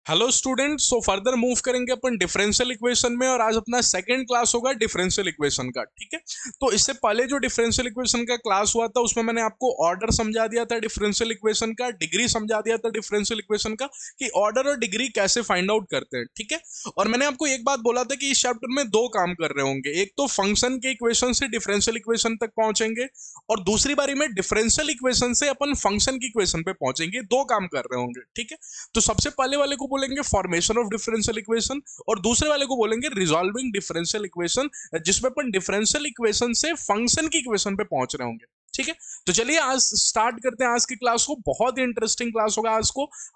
Hello students, so further move करेंगे अपन differential equation में और आज अपना सेकंड क्लास होगा डिफरेंशियल इक्वेशन का। ठीक है, तो इससे पहले जो डिफरेंशियल इक्वेशन का क्लास हुआ था उसमें मैंने आपको ऑर्डर समझा दिया था डिफरेंशियल इक्वेशन का, डिग्री समझा दिया था डिफरेंशियल इक्वेशन का कि ऑर्डर और डिग्री कैसे फाइंड आउट करते हैं। ठीक है, और मैंने आपको एक बात बोला था कि इस चैप्टर में दो काम कर रहे होंगे, एक तो फंक्शन के इक्वेशन से डिफरेंशियल इक्वेशन तक पहुंचेंगे और दूसरी बारी में डिफरेंशियल इक्वेशन से अपन फंक्शन की इक्वेशन पे पहुंचेंगे। दो काम कर रहे होंगे। ठीक है, तो सबसे पहले वाले को बोलेंगे फॉर्मेशन ऑफ डिफरेंशियल इक्वेशन और दूसरे वाले को बोलेंगे रिजॉल्विंग डिफरेंशियल इक्वेशन, जिसमें अपन डिफरेंशियल इक्वेशन से फंक्शन की इक्वेशन पे पहुंच रहे होंगे। ठीक है, तो चलिए आज स्टार्ट करते हैं आज की क्लास को। बहुत ही इंटरेस्टिंग क्लास होगा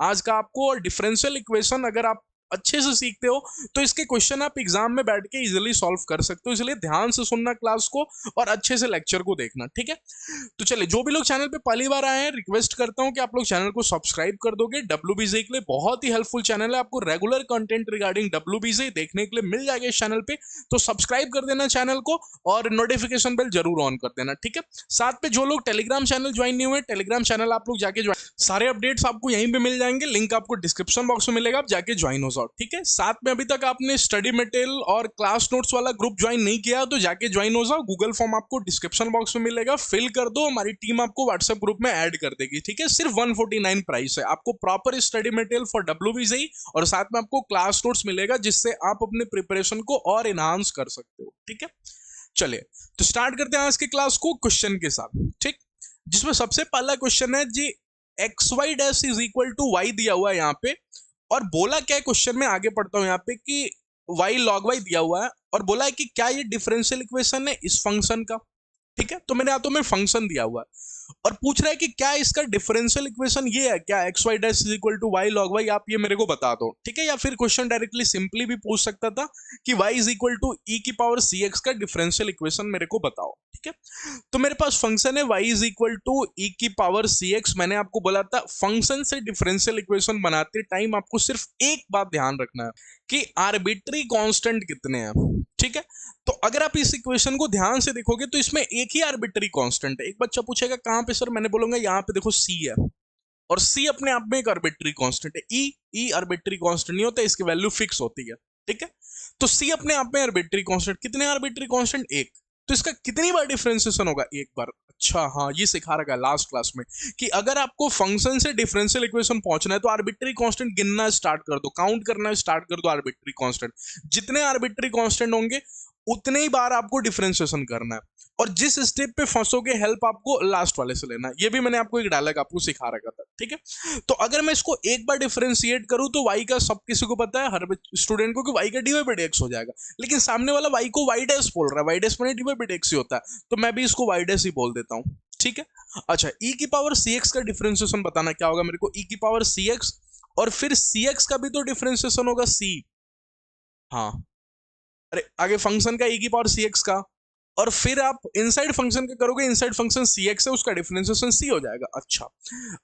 आज का आपको। और डिफरेंशियल इक्वेशन अगर आप अच्छे से सीखते हो तो इसके क्वेश्चन आप एग्जाम में बैठ के इजीली सॉल्व कर सकते हो, इसलिए ध्यान से सुनना क्लास को और अच्छे से लेक्चर को देखना। ठीक है, तो चलिए जो भी लोग चैनल पे पहली बार आए हैं रिक्वेस्ट करता हूं कि आप लोग चैनल को सब्सक्राइब कर दोगे। डब्ल्यूबीजे के लिए बहुत ही हेल्पफुल चैनल है, आपको रेगुलर कंटेंट रिगार्डिंग डब्ल्यूबीजे देखने के लिए मिल जाएगा इस चैनल पे, तो सब्सक्राइब कर देना चैनल को और नोटिफिकेशन बेल जरूर ऑन कर देना। ठीक है, साथ पे जो लोग टेलीग्राम चैनल ज्वाइन नहीं हुए, टेलीग्राम चैनल आप लोग जाके ज्वाइन, सारे अपडेट्स आपको यहीं पे मिल जाएंगे, लिंक आपको डिस्क्रिप्शन बॉक्स में मिलेगा, आप जाके ज्वाइन हो जाओ। ठीक है, साथ में अभी तक आपने स्टडी मटेरियल और क्लास नोट्स वाला ग्रुप ज्वाइन नहीं किया तो जाके ज्वाइन हो जाओ, गूगल फॉर्म आपको डिस्क्रिप्शन बॉक्स में मिलेगा, फिल कर दो, हमारी टीम आपको व्हाट्सएप ग्रुप में ऐड कर देगी। ठीक है, सिर्फ 149 प्राइस है, आपको प्रॉपर स्टडी मटेरियल फॉर डब्ल्यूबीजे और साथ में आपको क्लास नोट्स मिलेगा जिससे आप अपने प्रिपरेशन को और एनहांस कर सकते हो। ठीक है, चलिए तो स्टार्ट करते हैं आज की क्लास को क्वेश्चन के साथ। ठीक, जिसमें सबसे पहला क्वेश्चन है जी, X Y dash is equal to Y दिया हुआ है यहाँ पे, और बोला क्या है क्वेश्चन में, आगे पढ़ता हूं यहाँ पे कि वाई लॉग वाई दिया हुआ है और बोला है कि क्या ये डिफरेंशियल इक्वेशन है इस फंक्शन का। ठीक है, तो मैंने हाथों में फंक्शन दिया हुआ है और पूछ रहा है कि क्या इसका डिफरेंशियल इक्वेशन ये है क्या, x Y dash is equal to y log y, आप ये मेरे को बता दो। ठीक है, या फिर क्वेश्चन डायरेक्टली सिंपली भी पूछ सकता था कि वाई इज इक्वल टू ई की पावर सी एक्स का डिफरेंशियल इक्वेशन मेरे को बताओ। ठीक है, तो मेरे पास फंक्शन है y इज इक्वल टू ई की पावर सी एक्स। मैंने आपको बोला था फंक्शन से डिफरेंशियल इक्वेशन बनाते टाइम आपको सिर्फ एक बात ध्यान रखना है कि आर्बिट्री कांस्टेंट कितने हैं। ठीक है, तो अगर आप इस इक्वेशन को ध्यान से देखोगे तो इसमें एक ही आर्बिट्री कांस्टेंट है। एक बच्चा पूछेगा कहां पे सर, मैंने बोलूंगा यहाँ पे देखो c है और c अपने आप में एक आर्बिट्री कांस्टेंट है। ई आर्बिट्री कांस्टेंट नहीं होता, इसकी वैल्यू फिक्स होती है। ठीक है, तो c अपने आप में आर्बिट्री कांस्टेंट, कितने आर्बिट्री कांस्टेंट, एक, तो इसका कितनी बार डिफरेंशिएशन होगा, एक बार। अच्छा हाँ, ये सिखा रखा है लास्ट क्लास में कि अगर आपको फंक्शन से डिफरेंशियल इक्वेशन पहुंचना है तो आर्बिट्री कांस्टेंट गिनना स्टार्ट कर दो, काउंट करना स्टार्ट कर दो आर्बिट्री कांस्टेंट। जितने आर्बिट्री कांस्टेंट होंगे उतने ही बार आपको डिफरेंशिएशन करना है और जिस स्टेप पे फंसोगे हेल्प आपको लास्ट वाले से लेना है। ये भी मैंने आपको एक डायलॉग आपको सिखा रखा था। ठीक है, तो अगर मैं इसको एक बार डिफरेंशिएट करूं तो y का सब किसी को पता है, हर स्टूडेंट को, कि y का dy बाई dx हो जाएगा, लेकिन सामने वाला y को y डैश बोल रहा है, y डैश मैंने dy बाई dx ही होता है, तो मैं भी इसको y डैश ही बोल देता हूं। ठीक है, अच्छा, e की पावर cx का डिफरेंशिएशन बताना क्या होगा मेरे को, e की पावर cx और फिर cx का भी तो डिफरेंशिएशन होगा c। हाँ, अरे आगे फंक्शन का e की पावर cx का और फिर आप इनसाइड फंक्शन का करोगे, इनसाइड फंक्शन cx है उसका डिफरेंशिएशन c हो जाएगा। अच्छा,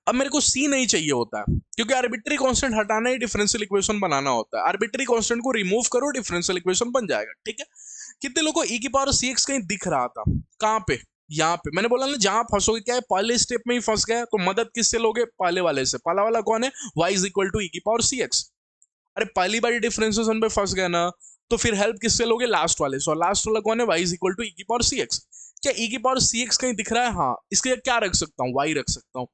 अब मेरे को c नहीं चाहिए होता है क्योंकि आर्बिट्री कांस्टेंट हटाना ही डिफरेंशियल इक्वेशन बनाना होता है। आर्बिट्री कांस्टेंट को रिमूव करो, डिफरेंशियल इक्वेशन बन जाएगा। ठीक है, कितने लोगों को e की पावर cx कहीं दिख रहा था, कहां पे, यहाँ पे। मैंने बोला ना जहां फंसोगे, क्या है पहले स्टेप में ही फंस गए तो मदद किससे लोगे, पहले वाले से। पहला वाला कौन है, y इज इक्वल टू ई की पावर cx। अरे पहली बार डिफरेंशिएशन पे फंस गए ना तो फिर हेल्प किससे लोगे, लास्ट वाले से। और लास्ट वाला कौन है, y इज इक्वल टू ई की पावर सी एक्स। क्या ई की पावर सी एक्स कहीं दिख रहा है, हाँ, इसके लिए क्या रख सकता हूँ, y रख सकता हूँ,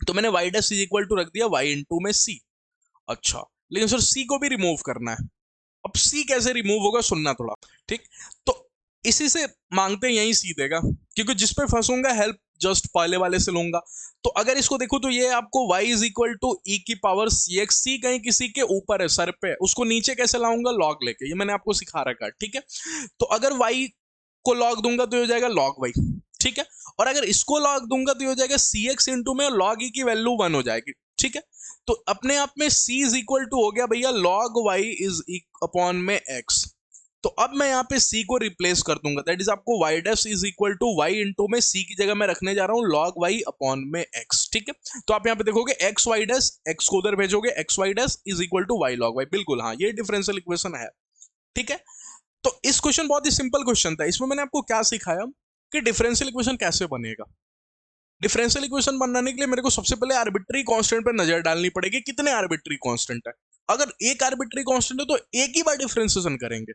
तो मैंने y dash is equal to रख दिया y इंटू में c। अच्छा, लेकिन सर c को भी रिमूव करना है, अब c कैसे रिमूव होगा सुनना थोड़ा। ठीक, तो इसी से मांगते हैं, यही सी देगा क्योंकि जिस पे फंसूंगा हेल्प जस्ट पहले वाले से लूंगा। तो अगर इसको देखो तो ये आपको y इज इक्वल टू ई की पावर सी एक्स, सी कहीं किसी के ऊपर है, सर पे, उसको नीचे कैसे लाऊंगा, लॉग लेके, ये मैंने आपको सिखा रखा है। ठीक है, तो अगर y को लॉग दूंगा तो हो जाएगा लॉग y। ठीक है, और अगर इसको लॉग दूंगा तो हो जाएगा सी एक्स इंटू में लॉग ई की वैल्यू 1 हो जाएगी। ठीक है, तो अपने आप में c इज इक्वल टू हो गया भैया लॉग y इज अपॉन में x। तो अब मैं यहाँ पे c को रिप्लेस कर दूंगा, दैट इज आपको y dash is equal to y into में c की जगह मैं रखने जा रहा हूँ log y अपॉन में x। ठीक है, तो आप यहाँ पे देखोगे x y डैश, x को उधर भेजोगे, x y dash is equal to y log y। बिल्कुल हाँ, ये डिफरेंशियल इक्वेशन है। ठीक है, तो इस क्वेश्चन बहुत ही सिंपल क्वेश्चन था, इसमें मैंने आपको क्या सिखाया कि डिफरेंशियल इक्वेशन कैसे बनेगा। डिफरेंशियल इक्वेशन बनाने के लिए मेरे को सबसे पहले आर्बिट्री कांस्टेंट पर नजर डालनी पड़ेगी, कितने आर्बिट्री कांस्टेंट है। अगर एक आर्बिट्री कांस्टेंट है तो एक ही बार डिफरेंशिएशन करेंगे,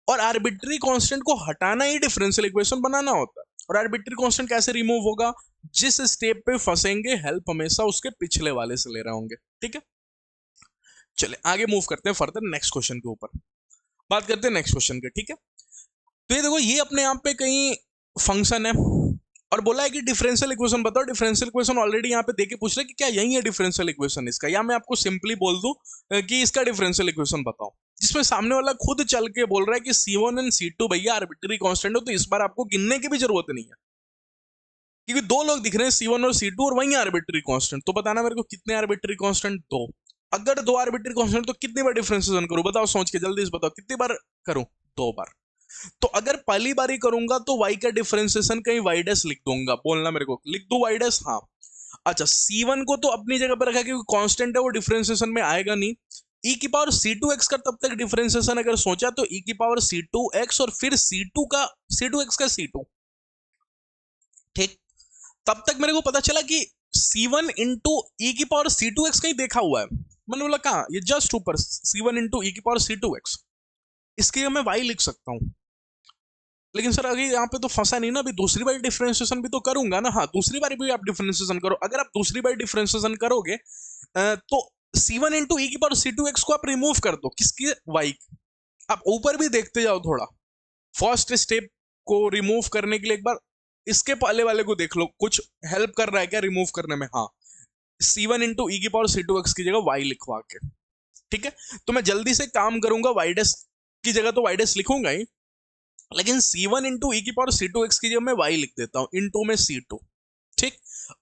और आर्बिट्री कांस्टेंट को हटाना ही डिफरेंशियल इक्वेशन बनाना होता है। और आर्बिट्री कांस्टेंट कैसे रिमूव होगा, जिस स्टेप पे फंसेंगे हेल्प हमेशा उसके पिछले वाले से ले रहे होंगे, ठीक है। चले आगे मूव करते हैं फर्दर नेक्स्ट क्वेश्चन के ऊपर, बात करते हैं नेक्स्ट क्वेश्चन के, ठीक है। तो ये देखो, ये अपने आप पे कहीं फंक्शन है और बोला है कि डिफरेंशियल इक्वेशन बताओ। डिफरेंशियल इक्वेशन ऑलरेडी यहाँ पे देके पूछ रहे कि क्या यही है डिफरेंशियल इक्वेशन इसका, या मैं आपको सिंपली बोल दूं कि इसका डिफरेंशियल इक्वेशन बताओ, जिसमें सामने वाला खुद चल के बोल रहा है कि C1 एंड C2 भैया आर्बिट्री कांस्टेंट हो, तो इस बार आपको गिनने की भी जरूरत नहीं है, क्योंकि दो लोग दिख रहे हैं C1 और C2 और वही आर्बिट्री कांस्टेंट। तो बताना मेरे को कितने आर्बिट्री कांस्टेंट, दो। अगर दो आर्बिट्री कांस्टेंट तो कितनी बार डिफरेंशिएशन करूं, बताओ सोच के जल्दी से बताओ, कितनी बार करूं, दो बार। तो अगर पहली बारी करूंगा तो y का डिफरेंशिएशन कहीं y डैश लिख दूंगा, बोलना मेरे को, लिख दूं y डैश, हाँ। अच्छा, C1 को तो अपनी जगह पर रखा क्योंकि कांस्टेंट है, वो डिफरेंशिएशन में आएगा नहीं। e की पावर C2x का तब तक डिफरेंशिएशन अगर सोचा तो e की पावर C2x और फिर C2x का C2, ठीक। तब तक मेरे को पता चला कि C1 इंटू ई की पावर C2x कहीं देखा हुआ है। मैंने बोला कहाँ, ये जस्ट ऊपर C1 इंटू ई की पावर C2x, इसके मैं y लिख सकता हूं। लेकिन सर अभी यहाँ पे तो फंसा नहीं ना, अभी दूसरी बार डिफरेंशिएशन भी तो करूंगा ना। हाँ, दूसरी बार भी आप डिफरेंशिएशन करो। अगर आप दूसरी बार डिफरेंशिएशन करोगे तो C1 इंटू ई की पावर C2x को आप रिमूव कर दो, किसकी, y। आप ऊपर भी देखते जाओ थोड़ा, फर्स्ट स्टेप को रिमूव करने के लिए एक बार इसके पहले वाले को देख लो, कुछ हेल्प कर रहा है क्या रिमूव करने में। हाँ, C1 इंटू ई की पावर C2x की जगह y लिखवा के, ठीक है। तो मैं जल्दी से काम करूंगा, y डैश की जगह तो y डैश लिखूंगा ही, लेकिन C1 इंटू ई की पावर C2x की जगह मैं y लिख देता हूं, इंटू में C2, ठीक।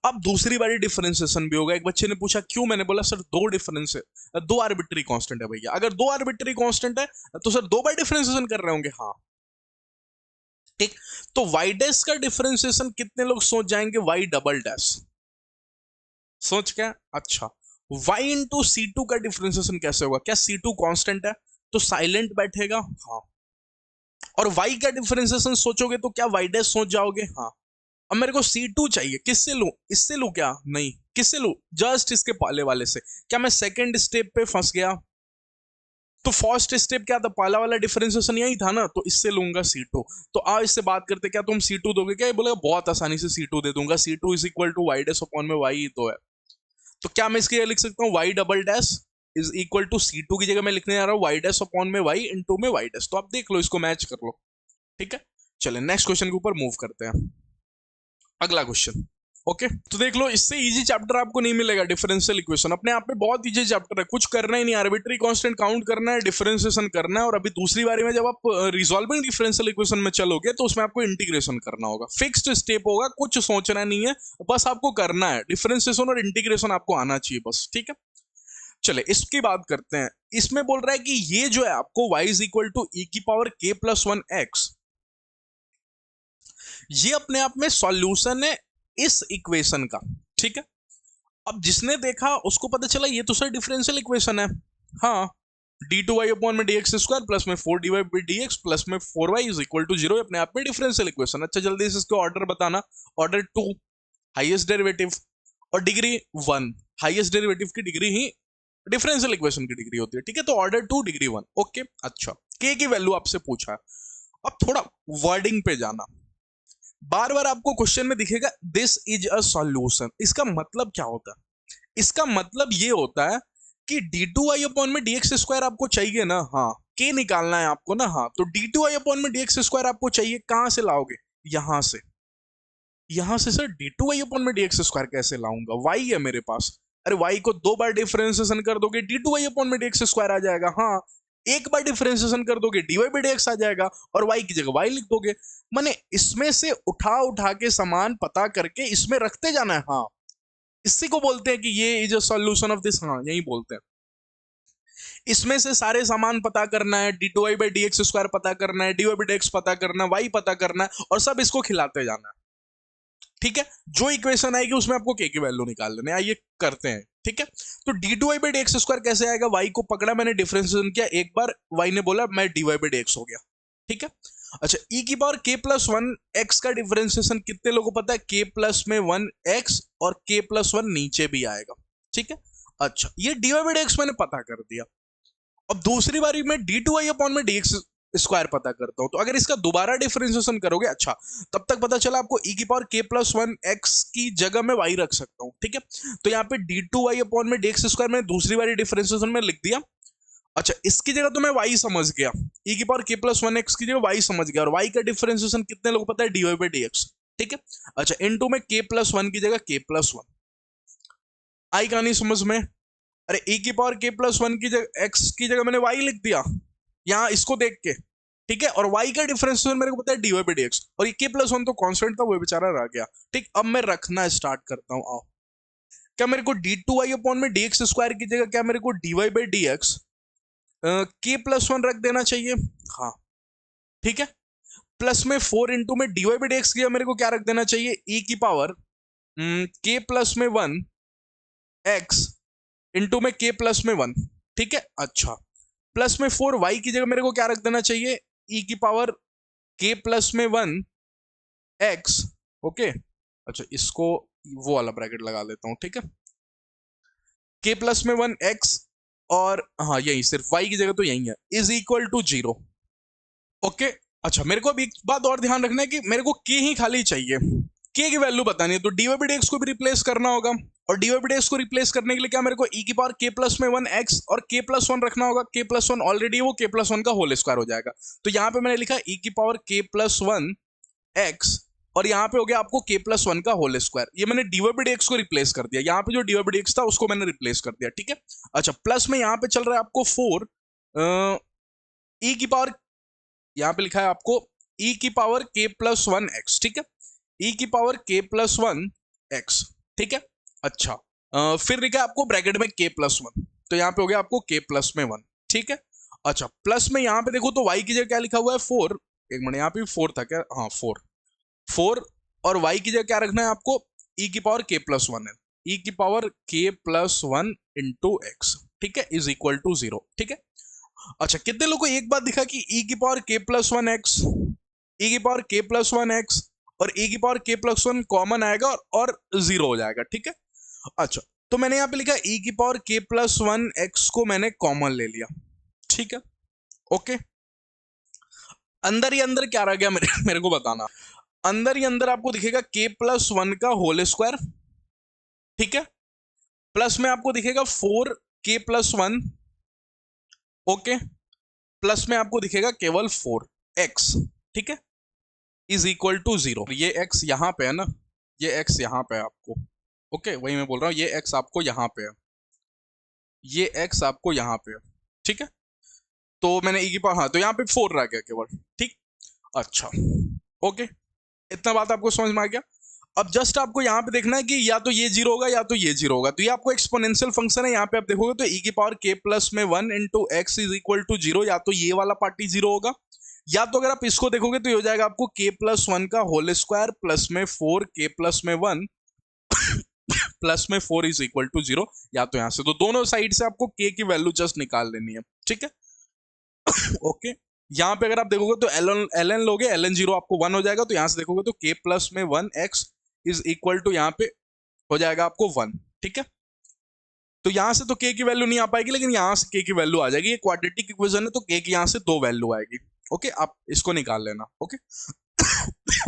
अब दूसरी बारी डिफरेंशिएशन भी होगा। एक बच्चे ने पूछा क्यों, मैंने बोला सर दो आर्बिट्री कांस्टेंट है भैया। अगर दो आर्बिट्री कांस्टेंट है तो सर दो बार डिफरेंशिएशन कर रहे होंगे, हाँ, ठीक। तो y डैश का डिफरेंशिएशन कितने लोग सोच जाएंगे, y डबल डैश, सोच क्या, अच्छा। y इंटू C2 का डिफरेंशिएशन कैसे होगा, क्या C2 कांस्टेंट है तो साइलेंट बैठेगा, हाँ। और y का डिफरेंशिएशन सोचोगे तो क्या y डैश सोच जाओगे, हाँ। अब मेरे को C2 चाहिए, किससे लूं, इससे लूं क्या, नहीं, किससे लूं, जस्ट इसके पहले वाले से। क्या मैं सेकंड स्टेप पे फंस गया, तो फर्स्ट स्टेप क्या था, पहला वाला डिफरेंशिएशन यही था ना, तो इससे लूंगा C2। तो आओ इससे बात करते, क्या तुम C2 दोगे क्या, बोलेगा बहुत आसानी से C2 दे दूंगा, C2 is equal to y dash upon में y ही तो है। तो क्या मैं इसके लिए लिख सकता हूँ y double dash is equal to C2 की जगह मैं लिखने जा रहा हूँ y डैश अपॉन में y इंटू में y डैश। तो आप देख लो, इसको मैच कर लो, ठीक है। चले नेक्स्ट क्वेश्चन के ऊपर मूव करते हैं, अगला क्वेश्चन, ओके। तो देख लो, इससे इजी चैप्टर आपको नहीं मिलेगा। डिफरेंशियल इक्वेशन अपने आप में बहुत इजी चैप्टर है, कुछ करना ही नहीं, आर्बिट्री कांस्टेंट काउंट करना है, डिफरेंशिएशन करना है, और अभी दूसरी बारी में जब आप रिजॉल्विंग डिफरेंशियल इक्वेशन में चलोगे तो उसमें आपको इंटीग्रेशन करना होगा, फिक्स्ड स्टेप होगा, कुछ सोचना नहीं है, बस आपको करना है, डिफरेंशिएशन और इंटीग्रेशन आपको आना चाहिए बस, ठीक है। चले इसकी बात करते हैं। इसमें बोल रहा है कि ये जो है आपको y इज इक्वल टू ई की पावर k प्लस 1x, ये अपने आप में सॉल्यूशन है इस इक्वेशन का, ठीक है। अब जिसने देखा उसको पता चला ये तो सर डिफरेंशियल इक्वेशन है, हाँ। d2y अपॉन में dx स्क्वायर प्लस में 4dy बाई dx प्लस में 4y इज इक्वल टू 0 अपने आप में डिफरेंशियल इक्वेशन। अच्छा, जल्दी से इसको ऑर्डर बताना, ऑर्डर 2 हाईएस्ट डेरिवेटिव और डिग्री 1, हाईएस्ट डेरिवेटिव की डिग्री ही डिफरेंशियल इक्वेशन की डिग्री होती है, ठीक है। तो ऑर्डर 2 डिग्री 1, ओके। अच्छा, k की वैल्यू आपसे पूछा है, अब थोड़ा वर्डिंग पे जाना। बार बार आपको क्वेश्चन में दिखेगा दिस इज अ सॉल्यूशन, इसका मतलब क्या होता है, इसका मतलब ये होता है कि d2y अपॉन में dx स्क्वायर आपको चाहिए ना, हाँ, k निकालना है आपको ना, हाँ। तो d2y अपॉन में dx स्क्वायर आपको चाहिए, कहां से लाओगे, यहां से, यहां से सर d2y अपॉन में dx स्क्वायर कैसे लाऊंगा, y है मेरे पास, अरे y को दो बार डिफरेंशिएशन कर दोगे d2y अपॉन में dx स्क्वायर आ जाएगा, हाँ। एक बार डिफरेंशिएशन कर दोगे dy बाई dx आ जाएगा, और y की जगह y लिख दोगे। माने इसमें से उठा उठा के सामान पता करके इसमें रखते जाना है, हाँ। इसी को बोलते हैं कि ये is a solution of this, हाँ, यही बोलते हैं। इसमें से सारे सामान पता करना है, d2y बाई dx स्क्वायर पता करना है, dy बाई dx पता करना है, y पता करना है, और सब इसको खिलाते जाना है, ठीक है। जो इक्वेशन आएगी उसमें आपको k की वैल्यू निकाल लेना है, आइए करते हैं, ठीक है। तो d2y बाई dx स्क्वायर कैसे आएगा, y को पकड़ा मैंने, डिफरेंशिएशन किया एक बार, y ने बोला मैं dy बाई dx हो गया, ठीक है। अच्छा, e की पावर k प्लस 1x का डिफरेंशिएशन कितने लोगों को पता है, k प्लस में 1x और k प्लस 1 नीचे भी आएगा, ठीक है। अच्छा, ये dy बाई डी एक्स मैंने पता कर दिया। अब दूसरी बारी में d2y अपॉन में dx स्क्वायर पता करता हूं, तो अगर इसका दोबारा डिफरेंशिएशन करोगे, अच्छा तब तक पता चला आपको e की power k plus one x की जगह में y रख सकता हूं, ठीक है। तो यहाँ पे d2y अपॉन में dx स्क्वायर मैंने दूसरी बारी डिफरेंशिएशन में लिख दिया। अच्छा, इसकी जगह तो मैं y समझ गया, e की power k plus one x की जगह y समझ गया, और y का डिफरेंशिएशन कितने लोगों को पता है, dy बाई dx, ठीक है। अच्छा, इनटू में k प्लस वन की जगह k प्लस वन, आई कहानी समझ में। अरे e की पावर k प्लस वन की जगह x की जगह मैंने y लिख दिया यहां इसको देख के, ठीक है। और y का डिफरेंशिएशन मेरे को पता है dy बाई dx, और ये k प्लस वन तो कांस्टेंट था, वो बेचारा रह गया, ठीक। अब मैं रखना स्टार्ट करता हूं, आओ। क्या मेरे को d2y अपॉन में dx स्क्वायर की जगह क्या मेरे को dy by dx k plus one रख देना चाहिए, हाँ ठीक है। प्लस में 4 इंटू में dy बाई dx की मेरे को क्या रख देना चाहिए, e की पावर k प्लस में वन x इंटू में k प्लस में वन, ठीक है। अच्छा, प्लस में 4 y की जगह मेरे को क्या रख देना चाहिए, e की पावर k प्लस में वन x, ओके। अच्छा, इसको वो वाला ब्रैकेट लगा लेता हूं, ठीक है। k प्लस में वन x, और हाँ यही सिर्फ y की जगह तो यही है, इज इक्वल टू 0, ओके। अच्छा, मेरे को अभी एक बात और ध्यान रखना है कि मेरे को k ही खाली चाहिए, k की वैल्यू बतानी है, तो dy बाई dx को भी रिप्लेस करना होगा, और dy बाई dx को रिप्लेस करने के लिए क्या मेरे को e की पावर k प्लस में वन x और k प्लस वन रखना होगा। k प्लस वन ऑलरेडी वो k प्लस वन का होल स्क्वायर हो जाएगा, तो यहाँ पे मैंने लिखा e की power k plus one x, और यहाँ पे हो गया आपको k प्लस वन का होल स्क्वायर। ये मैंने dy बाई dx को रिप्लेस कर दिया, यहाँ पे जो dy बाई dx था उसको मैंने रिप्लेस कर दिया, ठीक है। अच्छा, प्लस में यहाँ पे चल रहा है आपको 4 e की पावर, यहाँ पे लिखा है आपको e की power k plus one x, ठीक है। e की power k plus one x, ठीक है। अच्छा, फिर लिखा है आपको ब्रैकेट में k प्लस वन, तो यहाँ पे हो गया आपको k प्लस में वन, ठीक है। अच्छा, प्लस में यहाँ पे देखो तो y की जगह क्या लिखा हुआ है 4, एक मिनट, यहाँ पे 4 था क्या, हाँ 4, और y की जगह क्या रखना है आपको, e की पावर k प्लस वन है, e की power k plus one into x, ठीक है, इज इक्वल टू 0, ठीक है। अच्छा, कितने लोगों को एक बात दिखा कि e की power k plus one x, e की power k plus one x और e की power k plus one common आएगा और 0 हो जाएगा, ठीक है। अच्छा, तो मैंने यहाँ पे लिखा e की power k plus one x को मैंने कॉमन ले लिया, ठीक है, ओके। अंदर ही अंदर क्या रह गया मेरे को बताना, अंदर ही अंदर आपको दिखेगा k प्लस वन का होल स्क्वायर, ठीक है, प्लस में आपको दिखेगा 4k plus one, okay, plus में आपको दिखेगा केवल 4x, ठीक है, इज इक्वल टू 0। ये x यहां पे है ना, ये x यहां पे है आपको, ओके, वही मैं बोल रहा हूं, ये x आपको यहां पे है, ये x आपको यहां पे है, ठीक है। तो मैंने e की पावर, हाँ तो यहाँ पे 4 रह गया केवल, ठीक। अच्छा, ओके, इतना बात आपको समझ में आ गया। अब जस्ट आपको यहाँ पे देखना है कि या तो ये 0 होगा या तो ये 0 होगा, तो ये आपको एक्सपोनेंशियल फंक्शन है, यहाँ पे आप देखोगे तो e की पावर k प्लस में one into x is equal to 0, या तो ये वाला पार्टी 0 होगा, या तो अगर आप इसको देखोगे तो ये हो जाएगा आपको k प्लस वन का होल स्क्वायर प्लस में 4k प्लस में वन प्लस में 4 इज इक्वल टू 0, या तो यहां से, तो दोनों साइड से आपको k की वैल्यू जस्ट निकाल लेनी है, ठीक है। ओके, यहाँ पे अगर आप देखोगे तो ln लोगे, ln 0 आपको 1 हो जाएगा, तो यहां से देखोगे तो k प्लस में one x is equal to यहाँ पे हो जाएगा आपको 1, ठीक है। तो यहां से तो k की वैल्यू नहीं आ पाएगी, लेकिन यहां से k की वैल्यू आ जाएगी, ये क्वाड्रेटिक इक्वेशन है, तो k की यहां से 2 वैल्यू आएगी, ओके, आप इसको निकाल लेना, ओके।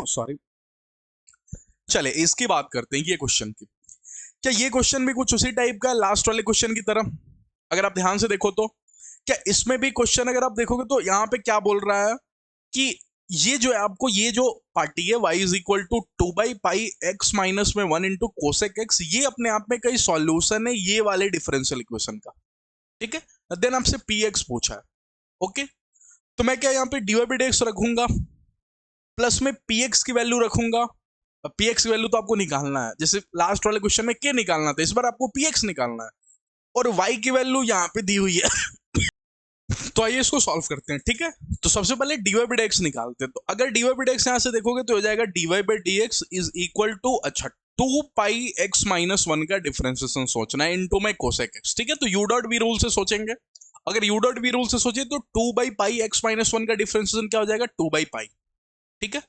सॉरी, चले इसकी बात करते हैं, ये क्वेश्चन की। क्या ये क्वेश्चन भी कुछ उसी टाइप का लास्ट वाले क्वेश्चन की तरह, अगर आप ध्यान से देखो तो क्या इसमें भी क्वेश्चन अगर आप देखोगे तो यहाँ पे क्या बोल रहा है कि ये जो है आपको, ये जो पार्टी है y is equal to 2 by pi x minus में 1 इंटू कोसेक एक्स, ये अपने आप में कई सॉल्यूशन है ये वाले डिफरेंशियल इक्वेशन का, ठीक है। देन आपसे px पूछा है, ओके, तो मैं क्या यहाँ पे dy बाई dx रखूंगा, प्लस में px की वैल्यू रखूंगा। px की वैल्यू तो आपको निकालना है, जैसे लास्ट वाले क्वेश्चन में k निकालना था, इस बार आपको px निकालना है, और y की वैल्यू यहाँ पे दी हुई है। तो आइए इसको सॉल्व करते हैं, ठीक है। तो सबसे पहले dy बाई dx निकालते हैं, तो अगर dy बाई dx यहां से देखोगे तो हो जाएगा dy by dx is equal to, अच्छा 2 पाई x माइनस वन का डिफरेंशिएशन सोचना है इनटू में कोसेक x, ठीक है। तो u डॉट v रूल से सोचेंगे, अगर u डॉट v रूल से सोचे तो 2 by pi x minus one का डिफरेंशिएशन क्या हो जाएगा, 2 बाई पाई, ठीक है।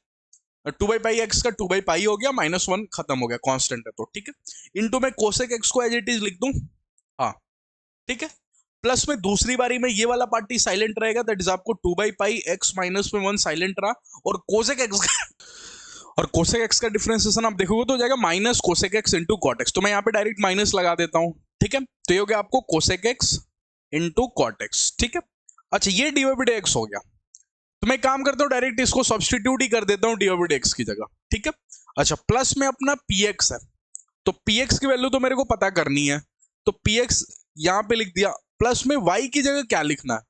2 बाई पाई एक्स का 2 बाई पाई हो गया, माइनस वन खत्म हो गया, कांस्टेंट है तो, ठीक है। इनटू में कोसेक एक्स को एज इट इज लिख दूं, हाँ ठीक है, प्लस में दूसरी बारी में ये वाला पार्टी साइलेंट रहेगा, दैट इज आपको 2/π(x - 1) साइलेंट रहा, और कोसेक एक्स और कोसेक एक्स का डिफरेंशिएशन आप देखोगे तो हो जाएगा minus cosec x into cot x. तो मैं यहाँ पे डायरेक्ट माइनस लगा देता हूं, ठीक है, तो ये हो गया आपको cosec x into cot x, ठीक है। अच्छा ये dy/dx हो गया, तो मैं काम करता हूँ डायरेक्ट इसको सब्सटीट्यूट ही कर देता हूँ dy/dx की जगह, ठीक है। अच्छा प्लस में अपना px है, तो px की वैल्यू तो मेरे को पता करनी है, तो px यहां पे लिख दिया, प्लस में y की जगह क्या लिखना है,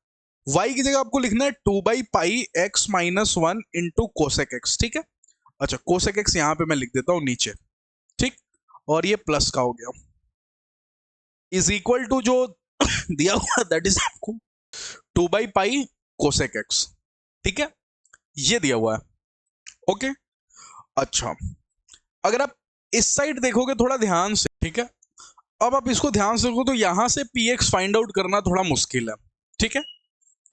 y की जगह आपको लिखना है 2/π(x - 1) इंटू कोसेक एक्स, ठीक है। अच्छा कोसेक एक्स यहां पे मैं लिख देता हूं नीचे, ठीक, और ये प्लस का हो गया, इज इक्वल टू जो दिया हुआ दैट इज आपको 2/π कोसेक एक्स, ठीक है, ये दिया हुआ है, ओके। अच्छा अगर आप इस साइड देखोगे थोड़ा ध्यान से, ठीक है, अब आप इसको ध्यान से देखो तो यहां से px फाइंड आउट करना थोड़ा मुश्किल है, ठीक है।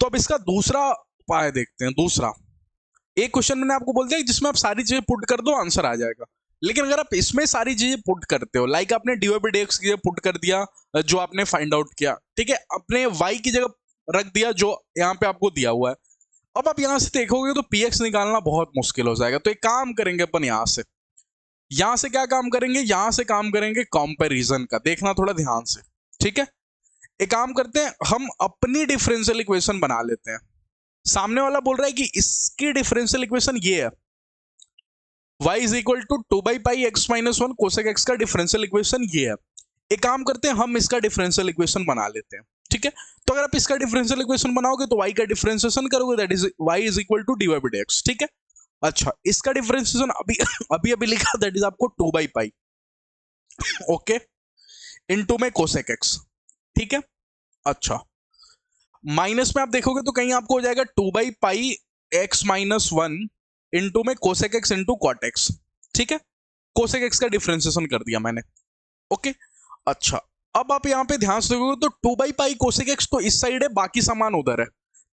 तो अब इसका दूसरा उपाय देखते हैं। दूसरा एक क्वेश्चन मैंने आपको बोल दिया जिसमें आप सारी चीजें पुट कर दो आंसर आ जाएगा, लेकिन अगर आप इसमें सारी चीजें पुट करते हो, लाइक आपने dy/dx की जगह पुट कर दिया जो आपने फाइंड आउट किया, ठीक है, अपने y की जगह रख दिया जो यहाँ पे आपको दिया हुआ है, अब आप यहां से देखोगे तो px निकालना बहुत मुश्किल हो जाएगा। तो एक काम करेंगे अपन यहां से क्या काम करेंगे, यहां से काम करेंगे कंपैरिजन का, देखना थोड़ा ध्यान से, ठीक है। एक काम करते हैं, हम अपनी डिफरेंशियल इक्वेशन बना लेते हैं। सामने वाला बोल रहा है कि इसकी डिफरेंशियल इक्वेशन ये है, y is equal to 2/π(x - 1) cosec x का डिफरेंशियल इक्वेशन ये है। एक काम करते हैं, हम इसका डिफरेंशियल इक्वेशन बना लेते हैं, ठीक है। तो अगर आप इसका डिफरेंशियल इक्वेशन बनाओगे तो y का डिफरेंशिएशन करोगे, that is y is equal to dy/dx, ठीक है। अच्छा इसका डिफरेंशिएशन अभी अभी लिखा, दैट इज आपको 2/π, ओके, इनटू में कोसेक एक्स, ठीक है। अच्छा माइनस में आप देखोगे तो कहीं आपको हो जाएगा 2/π(x - 1) इनटू में cosec x into cot x, ठीक है। कोसेक एक्स का डिफरेंशिएशन कर दिया मैंने, ओके। अच्छा अब आप यहां पे ध्यान से देखोगे तो 2/π कोसेक एक्स तो इस साइड है, बाकी सामान उधर है,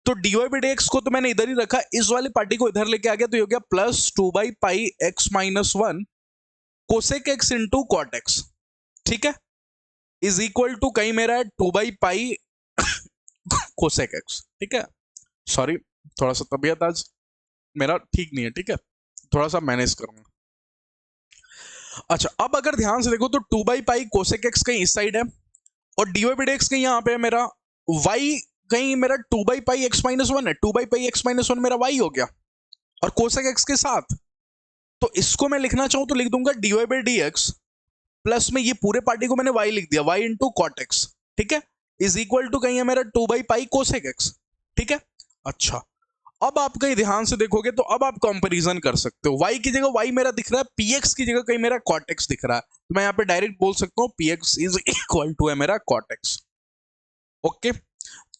तो dy/dx को तो मैंने इधर ही रखा, इस वाली पार्टी को इधर लेके आ गया, तो ये हो गया plus 2/π(x - 1) cosec x into cot x, ठीक है, इज इक्वल टू कहीं मेरा है 2/π कोसेक एक्स, ठीक है। सॉरी थोड़ा सा तबीयत आज मेरा ठीक नहीं है, ठीक है, थोड़ा सा मैनेज करूंगा। अच्छा अब अगर ध्यान से देखो तो 2/π कोसेक एक्स कहीं इस साइड है, और dy/dx कहीं यहां पे है मेरा, y कहीं मेरा 2/π(x - 1) है, 2/π(x - 1) मेरा y हो गया, और कोसेक एक्स के साथ, तो इसको मैं लिखना चाहूं तो लिख दूंगा dy/dx प्लस में ये पूरे पार्टी को मैंने y लिख दिया, y इंटू कॉट एक्स, ठीक है, इज इक्वल टू कहीं है मेरा 2/π कोसेक एक्स, ठीक है। अच्छा अब आप कहीं ध्यान से देखोगे तो अब आप कंपैरिजन कर सकते हो, y की जगह y मेरा दिख रहा है, px की जगह कहीं मेरा cot x दिख रहा है, तो मैं यहाँ पे डायरेक्ट बोल सकता हूँ px इज इक्वल टू है मेरा cot x, ओके।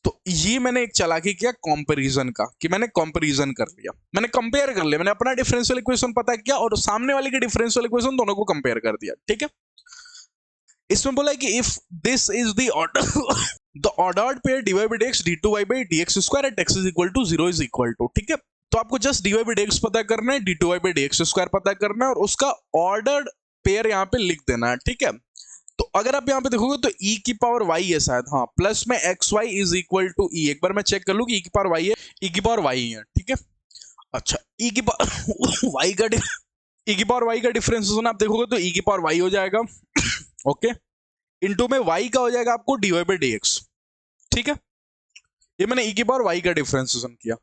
तो ये मैंने एक चालाकी किया कंपैरिजन का, कि मैंने कंपैरिजन कर लिया, मैंने कंपेयर कर लिया, मैंने अपना डिफरेंशियल इक्वेशन पता किया और सामने वाले के डिफरेंशियल इक्वेशन दोनों को कंपेयर कर दिया, ठीक है। इसमें बोला है कि if this is the order the ordered pair dy/dx d2y/dx² at x is equal to 0 is equal to, ठीक है। तो आपको जस्ट dy/dx पता करना है, d2y/dx² पता करना है, और उसका ऑर्डर्ड पेयर यहाँ पे लिख देना है, ठीक है। तो अगर आप यहाँ पे देखोगे तो e की पावर y है शायद, हाँ, प्लस में xy is equal to e, एक बार मैं चेक कर लूँ कि e की पावर y है, e की पावर y है, ठीक है। अच्छा e की पावर y का e की पावर y का डिफरेंशिएशन आप देखोगे तो e की पावर y हो जाएगा, ओके, इनटू में y का हो जाएगा आपको dy/dx, ठीक है। ये मैंने e की पावर y का डिफरेंशिएशन किया,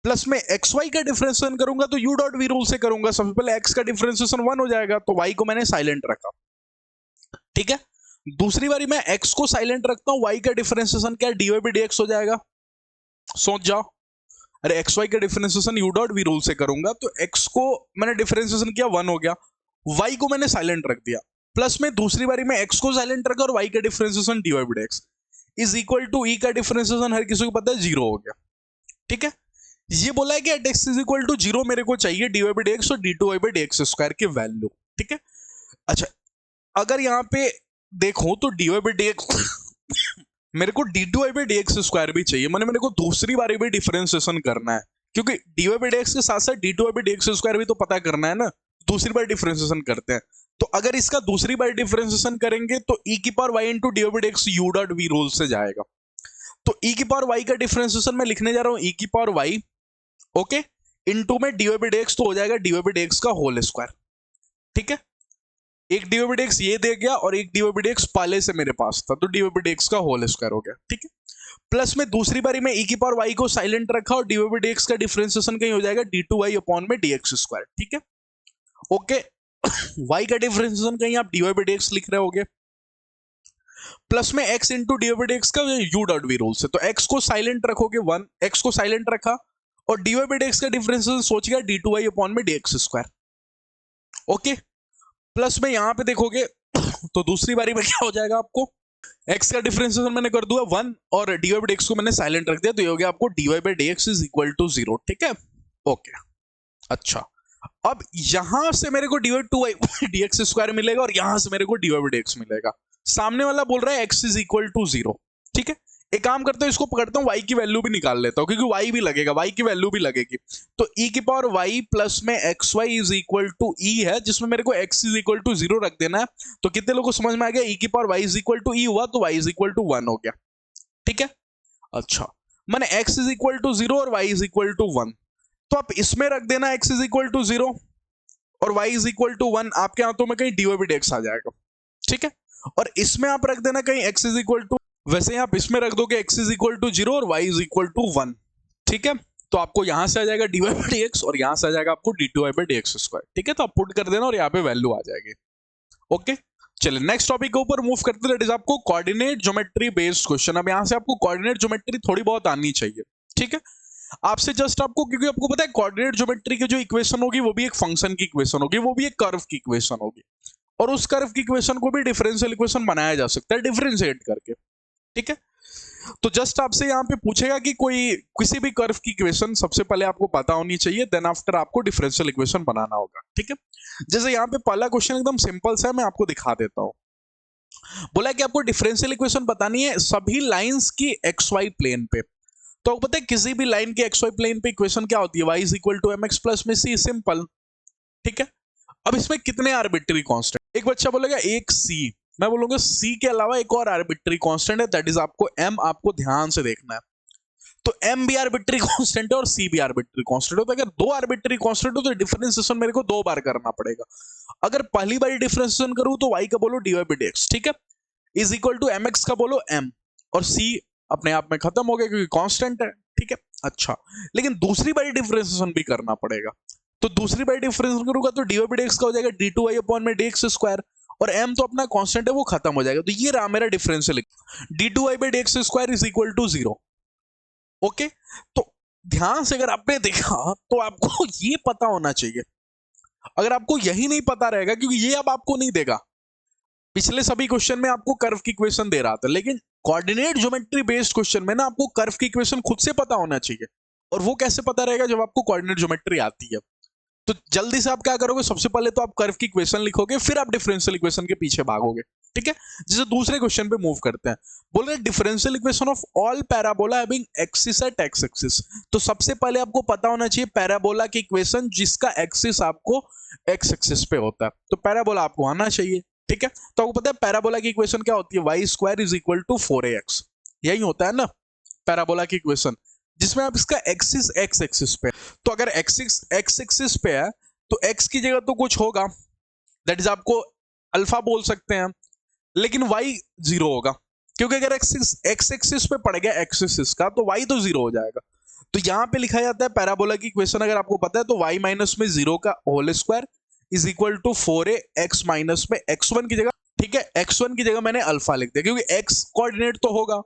प्लस में xy का डिफरेंशिएशन करूंगा तो u डॉट v रूल से करूंगा, सबसे पहले x का डिफरेंशिएशन 1 हो जाएगा, तो y को मैंने साइलेंट रखा, ठीक है। दूसरी बारी मैं x को साइलेंट रखता हूं, y का डिफरेंशिएशन क्या है, dy/dx हो जाएगा, सोच जाओ, अरे xy का differentiation u dot v rule से करूंगा, तो x को मैंने डिफरेंशिएशन किया 1 हो गया, y को मैंने साइलेंट रख दिया, प्लस में दूसरी बारी में x को साइलेंट रखा और y का differentiation dy/dx is equal to e का डिफरेंशिएशन हर किसी को पता है 0 हो गया, ठीक है। ये बोला है कि at x is equal to 0 मेरे को चाहिए dy/dx और d2y/dx² की वैल्यू, ठीक है। अच्छा अगर यहाँ पे देखो तो dy/dx मेरे को d2y/dx² भी चाहिए, मेरे को दूसरी बारी भी डिफरेंशिएशन करना है, क्योंकि dy/dx के साथ साथ d2y/dx² भी तो पता करना है ना, दूसरी बार डिफरेंशिएशन करते हैं। तो अगर इसका दूसरी बार डिफरेंशिएशन करेंगे तो e की power y into d by d x u dot v rule से जाएगा। तो e की पावर y का डिफरेंशिएशन मैं लिखने जा रहा हूं e की पावर y, ओके, इंटू में डी बाई डी एक्स, तो हो जाएगा डी बाई डी एक्स का होल स्क्वायर। ठीक है, एक डी बाई डी एक्स ये दे गया और एक डी बाई डी एक्स पहले से मेरे पास था, तो डी बाई डी एक्स का होल स्क्वायर हो गया। ठीक है, प्लस में दूसरी बारी में e की पावर y को साइलेंट रखा और डी बाई डी एक्स का डिफरेंशिएशन कहीं हो जाएगा डी टू वाई अपॉन में डी एक्स स्क्वायर। ठीक है, ओके, y का डिफरेंशिएशन कहीं आप डी बाई डी एक्स लिख रहे होगे, प्लस में x into d by d x का u डॉट वी रूल से, तो x को साइलेंट रखोगे 1, x को साइलेंट रखा और डी बाई डी एक्स का डिफरेंशिएशन सोच गया डी टू वाई अपॉन में D x square. Okay, plus में यहां पे देखोगे तो दूसरी बारी में क्या हो जाएगा, आपको x का डिफरेंशिएशन मैंने कर दिया 1 और डी बाई डी एक्स को मैंने साइलेंट रख दिया, तो ये हो गया आपको d y by d x is equal to 0। ठीक है, ओके, अच्छा, अब यहां से मेरे को d y two y d x square मिलेगा और यहां से मेरे को डी वाई डी एक्स मिलेगा। सामने वाला बोल रहा है x इज इक्वल टू 0। ठीक है, एक काम करता हूं, इसको पकड़ता हूं, y की वैल्यू भी निकाल लेता हूं क्योंकि y भी लगेगा, y की वैल्यू भी लगेगी। तो e की पावर y प्लस में x y is equal to e है, जिसमें मेरे को x इज इक्वल टू 0 रख देना है। तो कितने लोगों को समझ में आ गया, e की power y is equal to e हुआ तो y इज इक्वल टू 1 हो गया। ठीक है, अच्छा, मैंने x इज इक्वल टू 0 और y इज इक्वल टू 1, तो आप इसमें रख देना x इज इक्वल टू 0 और y इज इक्वल टू 1, आपके हाथों में कहीं डी बाई डी एक्स आ जाएगा। ठीक है, और इसमें आप रख देना कहीं x इज इक्वल टू, वैसे आप इसमें रख दोगे x इज इक्वल टू 0 और y इज इक्वल टू 1। ठीक है, तो आपको यहां से आ जाएगा d y by d x और यहां से आ जाएगा आपको d two y by d x square. ठीक है, तो आप पुट कर देना और यहाँ पे वैल्यू आ जाएगी। ओके, चलिए नेक्स्ट टॉपिक के ऊपर मूव करते हैं, दैट इज आपको कोऑर्डिनेट ज्योमेट्री बेस्ड क्वेश्चन। अब यहां से आपको कोऑर्डिनेट ज्योमेट्री थोड़ी बहुत आनी चाहिए। ठीक है, आपसे जस्ट आपको, क्योंकि आपको पता है कोऑर्डिनेट ज्योमेट्री की जो इक्वेशन होगी वो भी एक फंक्शन की इक्वेशन होगी, वो भी एक कर्व की इक्वेशन होगी, और उस कर्व की इक्वेशन को भी डिफरेंशियल इक्वेशन बनाया जा सकता है डिफरेंशिएट करके। ठीक है, तो जस्ट आपसे यहाँ पे पूछेगा कि कोई किसी भी कर्व की इक्वेशन सबसे पहले आपको पता होनी चाहिए, देन आफ्टर आपको डिफरेंशियल इक्वेशन बनाना होगा। ठीक है, जैसे यहाँ पे पहला क्वेश्चन एकदम सिंपल सा है, मैं आपको दिखा देता हूँ। बोला कि आपको डिफरेंशियल इक्वेशन बतानी है सभी लाइंस की एक्स वाई प्लेन पे। तो आपको पता है किसी भी लाइन के एक्स वाई प्लेन पे इक्वेशन क्या होती है, y is equal to mx plus में c, सिंपल। ठीक है, अब इसमें कितने आर्बिट्री कांस्टेंट, एक बच्चा बोलेगा एक c, मैं बोलूंगा c के अलावा एक और आर्बिट्री कांस्टेंट है, दैट इज आपको m, आपको ध्यान से देखना है। तो m भी आर्बिट्री कांस्टेंट है और c भी आर्बिट्री कांस्टेंट है, तो अगर दो आर्बिट्री कांस्टेंट हो तो डिफरेंशिएशन मेरे को दो बार करना पड़ेगा। अगर पहली बार डिफरेंशिएशन करूं तो y का बोलो dy बाई dx, ठीक है, इज इक्वल टू mx का बोलो m, और c अपने आप में खत्म हो गया क्योंकि कांस्टेंट है। ठीक है, अच्छा, लेकिन दूसरी बार डिफरेंशिएशन भी करना पड़ेगा। तो दूसरी बार डिफरेंशिएशन करूंगा तो dy बाई dx का हो जाएगा डी टू वाई अपॉन में dx स्क्वायर, और m तो अपना कांस्टेंट है वो खत्म हो जाएगा। तो ये रहा मेरा differential, d two y by dx square is equal to 0। Okay, तो ध्यान से अगर आपने देखा तो आपको ये पता होना चाहिए। अगर आपको यही नहीं पता रहेगा, क्योंकि ये अब आपको नहीं देगा, पिछले सभी क्वेश्चन में आपको कर्व की इक्वेशन दे रहा था, लेकिन कोऑर्डिनेट ज्योमेट्री बेस्ड क्वेश्चन में ना आपको कर्व की इक्वेशन खुद से पता होना चाहिए। और वो कैसे पता रहेगा, जब आपको कोऑर्डिनेट ज्योमेट्री आती है। तो जल्दी से आप क्या करोगे, सबसे पहले तो आप कर्व की इक्वेशन लिखोगे, फिर आप डिफरेंशियल इक्वेशन के पीछे भागोगे। ठीक है, जैसे दूसरे क्वेश्चन पे मूव करते हैं, बोल रहे differential equation of all parabola having axis at x axis. तो सबसे पहले आपको पता होना चाहिए पैराबोला की इक्वेशन जिसका एक्सिस आपको एक्स एक्सिस पे होता है, तो पैराबोला आपको आना चाहिए। ठीक है, तो आपको पता है पैराबोला की इक्वेशन क्या होती है, y square is equal to 4ax, यही होता है ना पैराबोला की इक्वेशन, जिसमें आप इसका एक्सिस एक्स एक्सिस पे, तो अगर एक्सिस एक्स एक्सिस पे है तो x की जगह तो कुछ होगा, दैट इज आपको अल्फा बोल सकते हैं, लेकिन y 0 होगा, क्योंकि अगर एक्सिस एक्स एक्सिस पे पड़ गया एक्स एक्सिस का तो y तो 0 हो जाएगा। तो यहां पे लिखा जाता है पैराबोला की इक्वेशन, अगर आपको पता है तो y माइनस में 0 का whole square is equal to 4ax minus में x1 की जगह, ठीक है, x1 की जगह मैंने अल्फा लिख दिया क्योंकि x कोऑर्डिनेट तो होगा।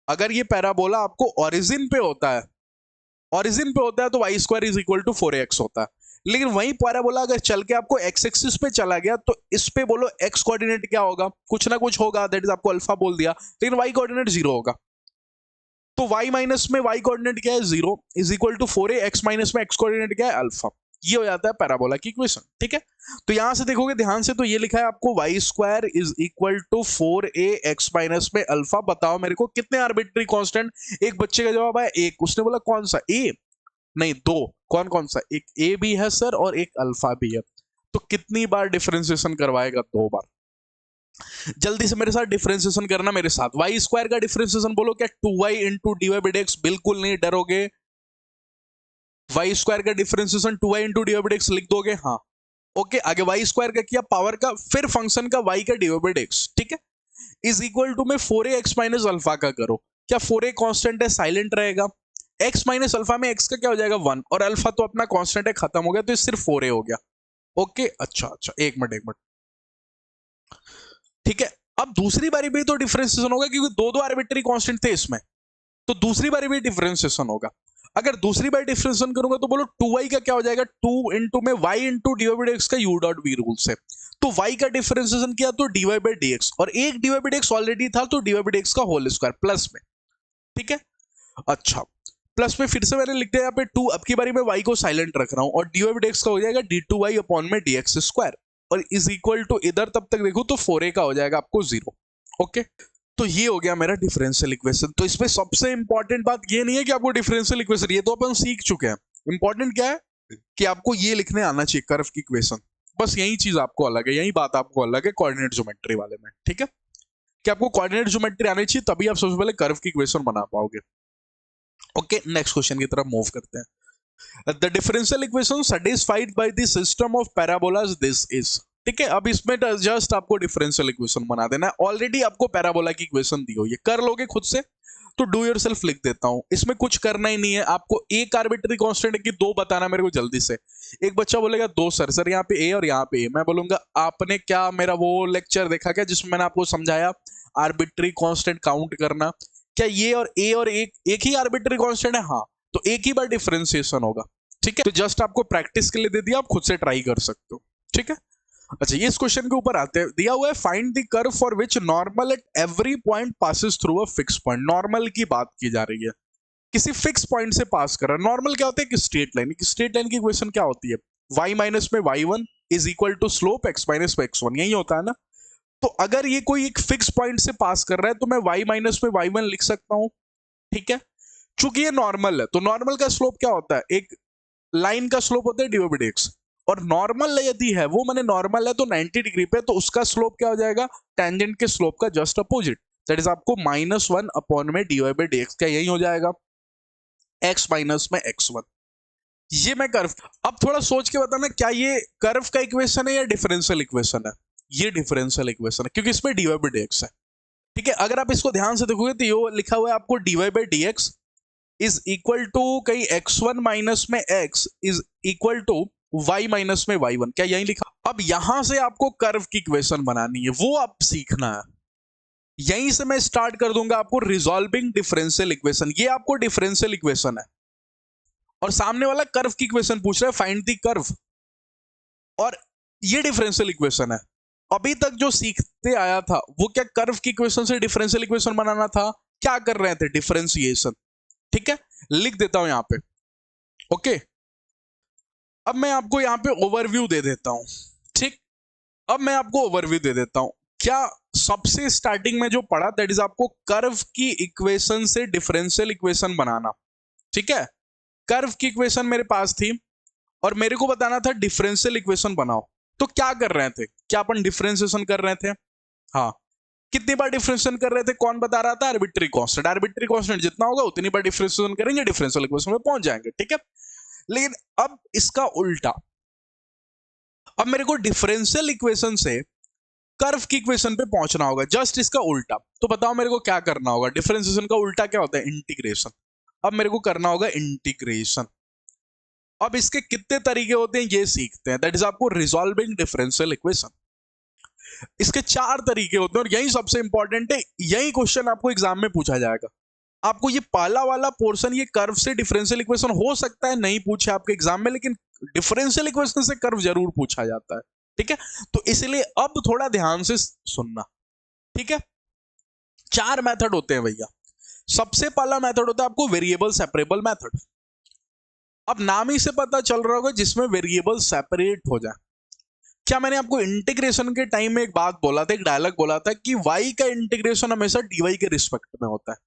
अगर ये पैराबोला आपको ओरिजिन पे होता है, ओरिजिन पे होता है तो y square is equal to 4ax होता है, लेकिन वही पैराबोला अगर चल के आपको एक्स एक्सिस पे चला गया तो इस पे बोलो x कोऑर्डिनेट क्या होगा, कुछ ना कुछ होगा, दैट इज आपको अल्फा बोल दिया, लेकिन y कोऑर्डिनेट 0 होगा। तो y माइनस में y कोऑर्डिनेट क्या है 0 is equal to 4ax minus में x कोऑर्डिनेट क्या है अल्फा, ये हो जाता है पैराबोला की इक्वेशन। ठीक है, तो यहां से देखोगे ध्यान से तो ये लिखा है आपको y square is equal to 4ax minus में अल्फा। बताओ मेरे को कितने आर्बिट्री कांस्टेंट, एक बच्चे का जवाब है एक, उसने बोला कौन सा, ए नहीं दो, कौन कौन सा, एक ए भी है सर और एक अल्फा भी है। तो कितनी बार डिफरेंशिएशन करवाएगा? 2 बार। जल्दी से मेरे साथ डिफरेंशिएशन करना मेरे साथ। वाई स्क्वायर का डिफरेंशिएशन बोलो क्या? 2y into d y by d x. बिल्कुल नहीं डरोगे। वाई स्क्वायर का differentiation 2y into d y by d x लिख दोगे? हाँ। ओके, आगे वाई स्क्वायर का किया पावर का, फिर फंक्शन का y का d y by d x, ठीक है, इज इक्वल टू में 4ax माइनस अल्फा का करो। क्या 4a कांस्टेंट है, साइलेंट रहेगा। x माइनस अल्फा में x का क्या हो जाएगा? 1, और अल्फा तो अपना कांस्टेंट है, खत्म हो गया, तो ये सिर्फ 4a हो गया। ओके, अच्छा, एक मिनट, ठीक है। अब दूसरी बारी भी तो डिफरेंशिएशन होगा, क्योंकि दो आर्बिट्री कांस्टेंट थे इसमें, तो दूसरी बारी भी डिफरेंशिएशन होगा। अगर दूसरी बार डिफरेंशिएशन करूंगा तो बोलो 2y का क्या हो जाएगा? 2 इंटू में y into d y by d x का यू डॉट वी रूल से। तो y का डिफरेंशिएशन किया तो dy बाई डी एक्स, और एक dy by d x already था, तो dy बाई डी एक्स का होल स्क्वायर प्लस में, ठीक है। अच्छा, प्लस में फिर से मैंने लिख दिया यहाँ पे 2, अब की बारी में y को साइलेंट रख रहा हूं, और dy बाई डी एक्स का हो जाएगा d2y अपॉन में dx स्क्वायर, और इज इक्वल टू इधर तब तक देखो तो 4a का हो जाएगा आपको 0। ओके, तो ये हो गया मेरा डिफरेंशियल इक्वेशन। तो इसमें सबसे इंपॉर्टेंट बात ये नहीं है कि आपको डिफरेंशियल इक्वेशन, ये तो अपन सीख चुके हैं। इंपॉर्टेंट क्या है कि आपको ये लिखने आना चाहिए, कर्व की इक्वेशन। बस यही चीज आपको अलग है, यही बात आपको अलग है कोऑर्डिनेट ज्योमेट्री वाले में, ठीक है, कि आपको कोऑर्डिनेट ज्योमेट्री आनी चाहिए, तभी आप सबसे पहले कर्व की इक्वेशन बना पाओगे। ओके, नेक्स्ट क्वेश्चन की तरफ मूव करते हैं। The differential equation satisfied by the system of parabolas this is. ठीक है, अब इसमें जस्ट आपको डिफरेंशियल इक्वेशन बना देना है। ऑलरेडी आपको पैराबोला की इक्वेशन दी हुई है, कर लोगे खुद से, तो डू योरसेल्फ लिख देता हूं। इसमें कुछ करना ही नहीं है, आपको एक आर्बिट्री कांस्टेंट है कि 2 बताना मेरे को जल्दी से। एक बच्चा बोलेगा 2 सर यहाँ पे ए और यहाँ पे ए। मैं बोलूंगा आपने क्या मेरा वो लेक्चर देखा क्या जिसमें मैंने आपको समझाया आर्बिट्री कांस्टेंट काउंट करना? क्या ये और ए और एक ही आर्बिट्री कांस्टेंट है? हाँ, तो एक ही बार डिफरेंशिएशन होगा, ठीक है। तो जस्ट आपको प्रैक्टिस के लिए दे दिया, आप खुद से ट्राई कर सकते हो, ठीक है। अच्छा, ये इस क्वेश्चन के ऊपर आते हैं। दिया हुआ है find the curve for which normal at every point passes through a fix point. Normal की बात की जा रही है, किसी फिक्स पॉइंट से पास कर रहा है। नॉर्मल क्या होता है? कि स्ट्रेट लाइन। स्ट्रेट लाइन की इक्वेशन क्या होती है? y माइनस में y1 is equal to slope x minus में x1, यही होता है ना। तो अगर ये कोई एक फिक्स पॉइंट से पास कर रहा है तो मैं y माइनस में y1 लिख सकता हूं, ठीक है। चूंकि ये नॉर्मल है, तो नॉर्मल का स्लोप क्या होता है? एक लाइन का स्लोप होता है डी बाई डी एक्स, और नॉर्मल यदि है वो मैंने नॉर्मल है तो 90 डिग्री पे, तो उसका स्लोप क्या हो जाएगा? टेंजेंट के स्लोप का जस्ट अपोजिट, दैट इज आपको -1 अपॉन में d y by d x, क्या यही हो जाएगा? x माइनस में x1। ये मैं कर्व, अब थोड़ा सोच के बताना, क्या ये कर्व का इक्वेशन है या डिफरेंशियल इक्वेशन है? ये डिफरेंशियल इक्वेशन है, क्योंकि इसमें d y by d x है, ठीक है। अगर आप इसको ध्यान से देखोगे तो ये लिखा हुआ है आपको d y by d x is equal to कहीं x1 माइनस में x is equal to y minus में y1, क्या यही लिखा? अब यहां से आपको कर्व की इक्वेशन बनानी है, वो आप सीखना है। यहीं से मैं स्टार्ट कर दूंगा आपको रिजॉल्विंग डिफरेंशियल इक्वेशन। ये आपको डिफरेंशियल इक्वेशन है, और सामने वाला कर्व की इक्वेशन पूछ रहा है, फाइंड द कर्व, और ये डिफरेंशियल इक्वेशन है। अभी तक जो सीखते आया था वो क्या कर्व की इक्वेशन से डिफरेंशियल इक्वेशन बनाना था? क्या कर रहे थे? डिफरेंशिएशन, ठीक है। लिख देता हूं यहां पे, ओके। अब मैं आपको यहां पे ओवरव्यू दे देता हूं, ठीक। अब मैं आपको ओवरव्यू दे देता हूं। क्या सबसे स्टार्टिंग में जो पढ़ा, दैट इज आपको कर्व की इक्वेशन से डिफरेंशियल इक्वेशन बनाना, ठीक है। कर्व की इक्वेशन मेरे पास थी और मेरे को बताना था डिफरेंशियल इक्वेशन बनाओ। तो क्या कर रहे थे? क्या अपन डिफरेंशिएशन कर रहे थे? हाँ। कितनी बार डिफरेंशिएशन कर रहे थे? कौन बता रहा था? Arbitrary constant. आर्बिट्री कांस्टेंट जितना होगा उतनी बार डिफरेंशिएशन करेंगे, डिफरेंशियल इक्वेशन में पहुंच जाएंगे, ठीक है। लेकिन अब इसका उल्टा, अब मेरे को डिफरेंशियल इक्वेशन से कर्व की इक्वेशन पे पहुंचना होगा, जस्ट इसका उल्टा। तो बताओ मेरे को क्या करना होगा? डिफरेंशिएशन का उल्टा क्या होता है? इंटीग्रेशन। अब मेरे को करना होगा इंटीग्रेशन। अब इसके कितने तरीके होते हैं ये सीखते हैं, दैट इज आपको रिजॉल्विंग डिफरेंशियल इक्वेशन। इसके 4 तरीके होते हैं, और यही सबसे इंपॉर्टेंट है। यही क्वेश्चन आपको एग्जाम में पूछा जाएगा। आपको ये पहला वाला पोर्शन, ये कर्व से डिफरेंशियल इक्वेशन हो सकता है नहीं पूछे आपके एग्जाम में, लेकिन डिफरेंशियल इक्वेशन से कर्व जरूर पूछा जाता है, ठीक है। तो इसलिए अब थोड़ा ध्यान से सुनना, ठीक है। 4 मेथड होते हैं भैया। सबसे पहला मेथड होता है आपको वेरिएबल सेपरेबल मेथड। अब नाम ही से पता चल रहा होगा, जिसमें वेरिएबल सेपरेट हो जाए। क्या मैंने आपको इंटीग्रेशन के टाइम में एक बात बोला था, एक डायलॉग बोला था कि y का इंटीग्रेशन हमेशा dy के रिस्पेक्ट में होता है,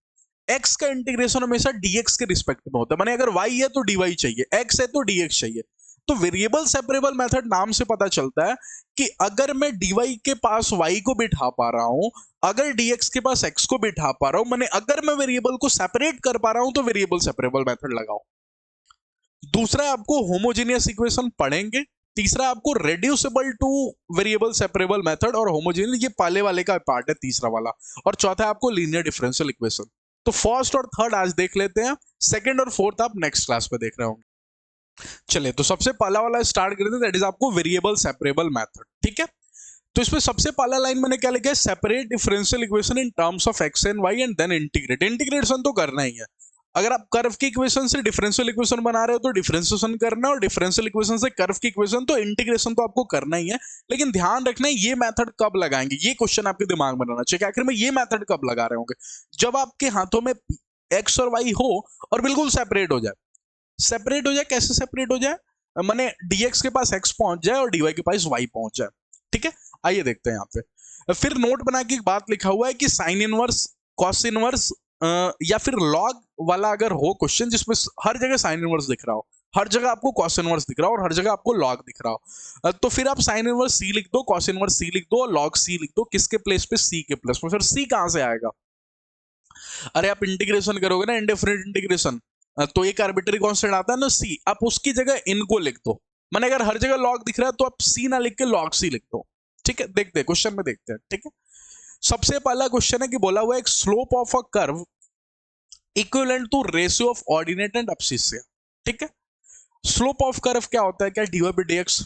x का इंटीग्रेशन हमेशा dx के रिस्पेक्ट में होता है। माने अगर y है तो dy चाहिए, x है तो dx चाहिए। तो वेरिएबल सेपरेबल मेथड नाम से पता चलता है कि अगर मैं dy के पास y को बिठा पा रहा हूं, अगर dx के पास x को बिठा पा रहा हूं, माने अगर मैं वेरिएबल को सेपरेट कर पा रहा हूं तो वेरिएबल सेपरेबल मेथड लगाओ। दूसरा आपको होमोजेनियस इक्वेशन पढ़ेंगे, तीसरा आपको reducible two variable separable method और होमोजेनियस, ये पहले वाले का पार्ट है तीसरा वाला, और चौथा आपको लीनियर डिफरेंशियल इक्वेशन। तो फर्स्ट और थर्ड आज देख लेते हैं, सेकंड और फोर्थ आप नेक्स्ट क्लास में देख रहे होंगे। चलिए तो सबसे पहला वाला स्टार्ट करते हैं, दैट इज आपको वेरिएबल सेपरेबल मेथड। ठीक है, तो इसमें सबसे पहला लाइन मैंने क्या लिखा है, separate differential equation in terms of x and y and then integrate. Integration तो करना ही है, अगर आप कर्व की इक्वेशन से डिफरेंशियल इक्वेशन बना रहे हो तो डिफरेंशिएशन करना है, और डिफरेंशियल इक्वेशन से कर्व की इक्वेशन तो इंटीग्रेशन तो आपको करना ही है। लेकिन ध्यान रखना है ये मेथड कब लगाएंगे, ये क्वेश्चन आपके दिमाग में रहना चाहिए कि आखिर में ये मेथड कब लगा रहे होंगे, जब आपके हाथों में एक्स और वाई हो और बिल्कुल सेपरेट हो जाए। सेपरेट हो जाए, कैसे सेपरेट हो जाए, माने dx के पास x पहुंच जाए और dy के पास y पहुंच जाए। ठीक है, आइए देखते हैं यहाँ पे। फिर नोट बना के एक बात लिखा हुआ है कि साइन इनवर्स, कॉस इनवर्स या फिर लॉग वाला अगर हो क्वेश्चन जिसमें हर जगह साइन इनवर्स दिख रहा हो, हर जगह आपको कॉस इनवर्स दिख रहा हो और हर जगह आपको लॉग दिख रहा हो, तो फिर आप साइन इनवर्स c लिख दो, कॉस इनवर्स c लिख दो और लॉग c लिख दो। किसके प्लेस पे, c के प्लेस में। फिर c कहां से आएगा, अरे आप इंटीग्रेशन करोगे ना, इंडेफिनिट इंटीग्रेशन, तो एक आर्बिट्री कांस्टेंट आता है ना c, आप उसकी जगह इनको लिख दो। मैंने अगर हर जगह लॉग दिख रहा है तो आप c ना लिख के लॉग c लिख दो। ठीक है, देखते हैं क्वेश्चन में, देखते हैं। ठीक है, सबसे पहला क्वेश्चन है कि बोला हुआ है एक slope of a curve equivalent to ratio of ordinate and abscissa. ठीक है, स्लोप ऑफ कर्व क्या होता है, क्या dy by dx,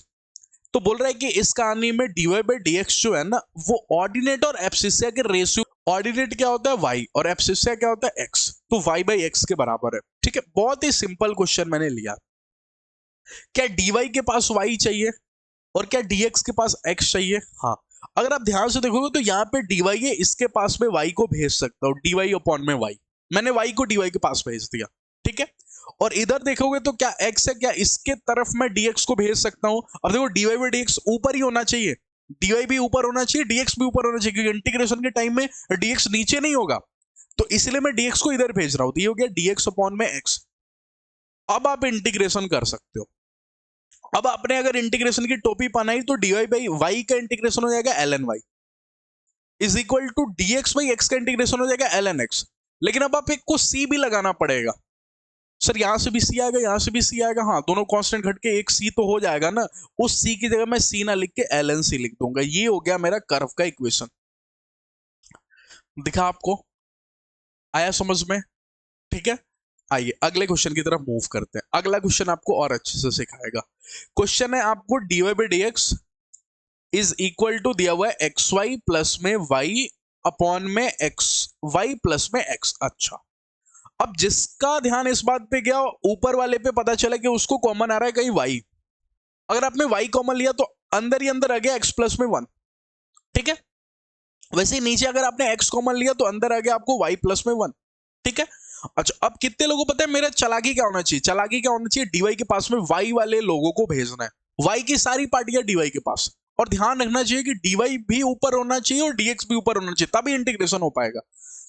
तो बोल रहा है कि इस कहानी में dy by dx जो है ना वो ऑर्डिनेट और एब्सिसिया के रेशियो, ऑर्डिनेट क्या होता है y और एब्सिसिया क्या होता है x, तो y by x के बराबर है। ठीक है, बहुत ही सिंपल क्वेश्चन मैंने लिया। क्या dy के पास y चाहिए और क्या dx के पास x चाहिए? हाँ, अगर आप ध्यान से देखोगे तो यहाँ पे dy है, इसके पास में y को भेज सकता हूँ, dy अपॉन में y, मैंने y को dy के पास भेज दिया। ठीक है, और इधर देखोगे तो क्या x है, क्या इसके तरफ मैं dx को भेज सकता हूं। अब देखो dy by dx ऊपर ही होना चाहिए, dy भी ऊपर होना चाहिए, dx भी ऊपर होना चाहिए, क्योंकि इंटीग्रेशन के टाइम में dx नीचे नहीं होगा, तो इसलिए मैं dx को इधर भेज रहा हूं, तो ये हो गया dx अपॉन में x। अब आप इंटीग्रेशन कर सकते हो। अब आपने अगर इंटीग्रेशन की टोपी बनाई तो dy by y का इंटीग्रेशन हो जाएगा ln y is equal to dx by x का इंटीग्रेशन हो जाएगा ln x। लेकिन अब आप एक को c भी लगाना पड़ेगा, सर यहां से भी c आएगा, यहां से भी c आएगा, हाँ दोनों कांस्टेंट घट के एक c तो हो जाएगा ना, उस c की जगह मैं c ना लिख के ln c लिख दूंगा। ये हो गया मेरा कर्व का इक्वेशन। दिखा आपको, आया समझ में? ठीक है, आइए अगले क्वेश्चन की तरफ मूव करते हैं। अगला क्वेश्चन आपको और अच्छे से सिखाएगा। क्वेश्चन है आपको dy by dx is equal to दिया हुआ है एक्स वाई प्लस में y अपॉन में एक्स वाई प्लस में x। अच्छा, अब जिसका ध्यान इस बात पे गया, ऊपर वाले पे पता चला कि उसको कॉमन आ रहा है कहीं y, अगर आपने y कॉमन लिया तो अंदर ही अंदर आ गया x प्लस में 1। ठीक है, वैसे ही नीचे अगर आपने x कॉमन लिया तो अंदर आ गया आपको y प्लस में 1। ठीक है, अच्छा अब कितने लोगों को पता है मेरा चालाकी क्या होना चाहिए, चालाकी क्या होना चाहिए, dy के पास में y वाले लोगों को भेजना है, y की सारी पार्टियां dy के पास, और ध्यान रखना चाहिए कि dy भी ऊपर होना चाहिए और dx भी ऊपर होना चाहिए, तभी इंटीग्रेशन हो पाएगा।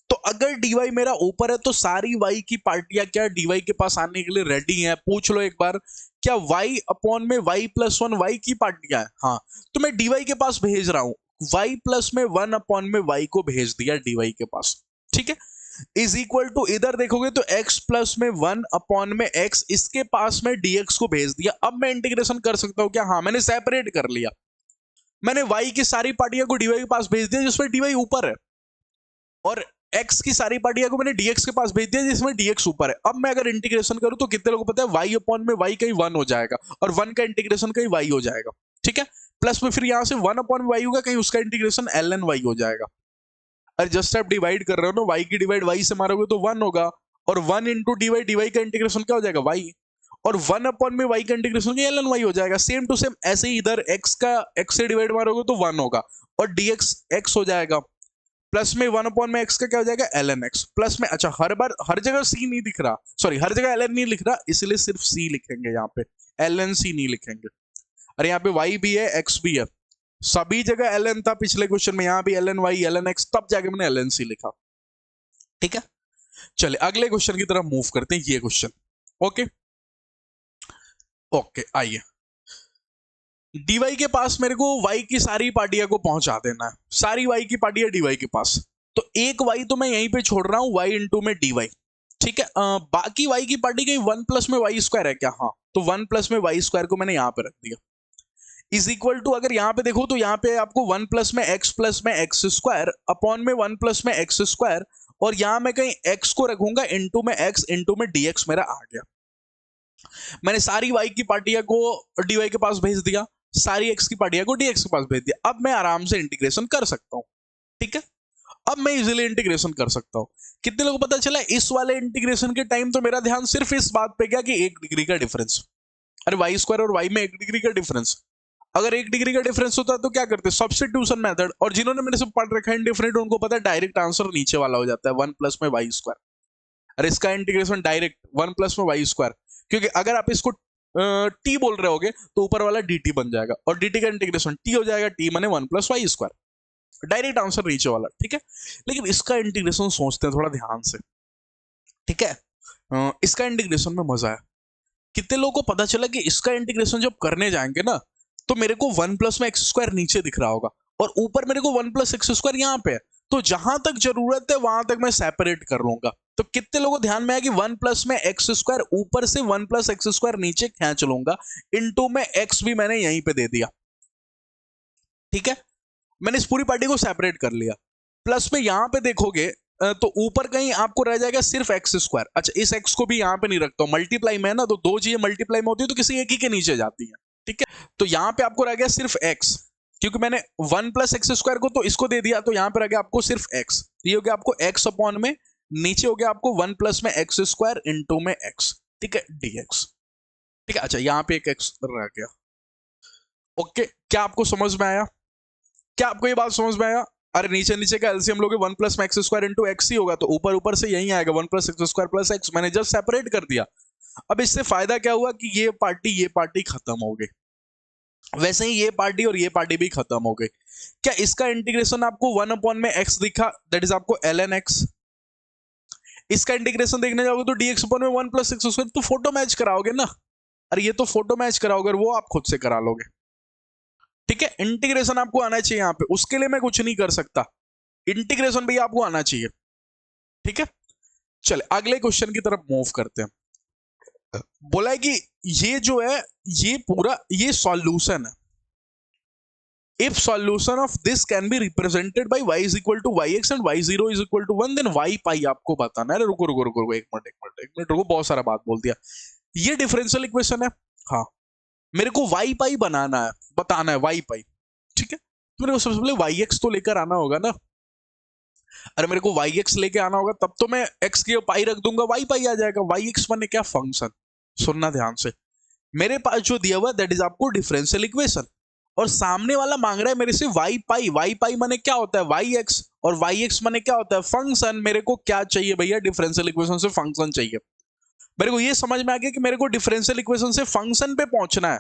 तो अगर dy मेरा ऊपर है तो सारी y की पार्टियां क्या dy के पास आने के लिए रेडी हैं, पूछ लो एक बार, क्या y अपॉन में y प्लस 1 y की पार्टियां है? हाँ, तो मैं dy के पास भेज रहा हूं, y प्लस में 1 अपॉन में y को भेज दिया dy के पास। ठीक है, इज इक्वल टू इधर देखोगे तो x प्लस में 1 अपॉन में x, इसके पास में dx को भेज दिया। अब मैं इंटीग्रेशन कर सकता हूं क्या? हाँ, मैंने सेपरेट कर लिया, मैंने y की सारी पार्टियां को dy के पास भेज दिया जिसमें dy ऊपर है, और x की सारी पार्टियां को मैंने dx के पास भेज दिया जिसमें dx ऊपर है। अब मैं अगर इंटीग्रेशन करूं तो कितने लोगों को पता है y अपॉन में y कहीं 1 हो जाएगा और 1 का इंटीग्रेशन कहीं y हो जाएगा। ठीक है, प्लस में फिर यहां से 1 अपॉन में y होगा, कहीं उसका इंटीग्रेशन ln y हो जाएगा। अरे जस्ट आप डिवाइड कर रहे हो ना, y की डिवाइड y से मारोगे तो 1 होगा, और 1 इंटू dy का इंटीग्रेशन क्या हो जाएगा y, और 1 अपॉन में y का इंटीग्रेशन ln y हो जाएगा। सेम टू सेम ऐसे ही इधर x का x से डिवाइड मारोगे तो 1 होगा और dx x हो जाएगा, प्लस में 1 अपॉन में x का क्या हो जाएगा ln x, प्लस में, अच्छा हर बार हर जगह c नहीं दिख रहा, सॉरी हर जगह ln नहीं लिख रहा, इसलिए सिर्फ c लिखेंगे, यहाँ पे ln c नहीं लिखेंगे। अरे यहाँ पे y भी है x भी है, सभी जगह ln था पिछले क्वेश्चन में, यहां भी ln y ln x, तब जाके मैंने ln c लिखा। ठीक है, चलिए अगले क्वेश्चन की तरफ मूव करते हैं, ये क्वेश्चन। ओके ओके, आइए dy के पास मेरे को y की सारी पार्टियां को पहुंचा देना है, सारी y की पार्टियां dy के पास। तो एक y तो मैं यहीं पे छोड़ रहा हूं, y इंटू में dy, ठीक है। बाकी y की पार्टी कहीं 1 प्लस में y स्क्वायर है क्या? हाँ, तो 1 प्लस में y स्क्वायर को मैंने यहां पे रख दिया, इज इक्वल टू, अगर यहां पे देखो तो यहां पे आपको 1 प्लस में x स्क्वायर अपॉन में 1 प्लस में x स्क्वायर, और यहां मैं कहीं x को रखूंगा इंटू में x इंटू में dx मेरा आ गया। मैंने सारी y की पार्टियां को dy के पास भेज दिया, सारी x की पार्टियां को dx के पास भेज दिया। अब मैं आराम से इंटीग्रेशन कर सकता हूं, ठीक है। अब मैं इजीली इंटीग्रेशन कर सकता हूं। कितने लोगों को पता चला इस वाले इंटीग्रेशन के टाइम तो मेरा ध्यान सिर्फ इस बात पे गया कि 1 डिग्री का डिफरेंस। अरे y स्क्वायर और y में 1 डिग्री का डिफरेंस, अगर 1 डिग्री का डिफरेंस होता तो क्या करते? Substitution method. और जिन्होंने मेरे से पढ़ रखा है इंडिफरेंट, उनको पता है डायरेक्ट आंसर नीचे वाला हो जाता है 1 प्लस में y स्क्वायर। अरे इसका इंटीग्रेशन डायरेक्ट 1 प्लस में y स्क्वायर, क्योंकि अगर आप इसको t बोल रहे होगे तो ऊपर वाला dt बन जाएगा, और dt का इंटीग्रेशन t हो जाएगा, t माने 1 plus y square, direct answer नीचे वाला, ठीक है। लेकिन इसका इंटीग्रेशन सोचते हैं थोड़ा ध्यान से, ठीक है। इसका इंटीग्रेशन में मजा है। कितने लोगों को पता चला कि इसका इंटीग्रेशन जब करने जाएंगे ना, तो मेरे को 1 प्लस में एक्स स्क्वायर नीचे दिख रहा होगा, और ऊपर मेरे को 1 प्लस एक्स स्क्वायर यहाँ पे है। तो जहां तक जरूरत है वहां तक मैं सेपरेट कर लूंगा। तो कितने लोगों को ध्यान में आया कि 1 प्लस में एक्स स्क्वायर ऊपर से 1 प्लस एक्स स्क्वायर नीचे खींच लूंगा, इनटू में एक्स भी मैंने यहीं पे दे दिया, ठीक है। मैंने इस पूरी पार्टी को सेपरेट कर लिया। प्लस में यहां पे देखोगे तो ऊपर कहीं आपको रह जाएगा सिर्फ एक्स स्क्वायर। अच्छा, इस एक्स को भी यहां पे नहीं रखता हूं, मल्टीप्लाई में है ना, तो दो चीजें मल्टीप्लाई में होती है तो किसी एक ही के नीचे जाती है, ठीक है। तो यहां पे आपको रह गया सिर्फ एक्स, क्योंकि मैंने 1 प्लस एक्स स्क्वायर को तो इसको दे दिया, तो यहां पे रह गया आपको सिर्फ एक्स। ये हो गया आपको एक्स अपॉन में, नीचे हो गया आपको 1 प्लस में एक्स स्क्वायर इंटू में एक्स, ठीक है, dx, ठीक है। अच्छा, यहां पे एक एक्स रह गया। ओके, क्या आपको समझ में आया? क्या आपको ये बात समझ में आया? अरे नीचे नीचे का एलसीएम लोगे 1 प्लस में एक्स स्क्वायर इंटू एक्स ही होगा, तो ऊपर ऊपर से यही आएगा 1 plus x square plus x, मैंने जस्ट सेपरेट कर दिया। अब इससे फायदा क्या हुआ कि ये पार्टी खत्म हो गई, वैसे ही ये पार्टी भी खत्म हो गई। क्या इसका इंटीग्रेशन आपको 1 अपॉन में x दिखा? दैट इज आपको ln x। इसका इंटीग्रेशन देखने जाओगे तो dx अपॉन में 1 प्लस एक्स स्क्वायर, तो फोटो मैच कराओगे ना। अरे ये तो फोटो मैच कराओगे, वो आप खुद से करा लोगे, ठीक है। इंटीग्रेशन आपको आना चाहिए यहाँ पे, उसके लिए मैं कुछ नहीं कर सकता, इंटीग्रेशन भी आपको आना चाहिए, ठीक है। चले अगले क्वेश्चन की तरफ मूव करते हैं। बोला है कि ये जो है ये पूरा ये सॉल्यूशन है। If solution of this can be represented by y is equal to yx and y0 is equal to 1, then y pi आपको बताना है। रुको रुको रुको एक मिनट रुको, बहुत सारा बात बोल दिया। ये डिफरेंशियल इक्वेशन है, हाँ, मेरे को y पाई बनाना है, बताना है y पाई, ठीक है। तो मेरे को सबसे पहले yx तो लेकर आना होगा ना। अरे मेरे को yx लेके आना होगा, तब तो मैं x की पाई रख दूंगा, y पाई आ जाएगा। yx माने क्या? फंक्शन। सुनना ध्यान से, मेरे पास जो दिया हुआ दैट इज आपको डिफरेंशियल इक्वेशन, और सामने वाला मांग रहा है मेरे से y पाई माने क्या होता है? yx, और yx माने क्या होता है? फंक्शन। मेरे को क्या चाहिए भैया? डिफरेंशियल इक्वेशन से फंक्शन चाहिए। मेरे को ये समझ में आ गया कि मेरे को डिफरेंशियल इक्वेशन से फंक्शन पे पहुंचना है,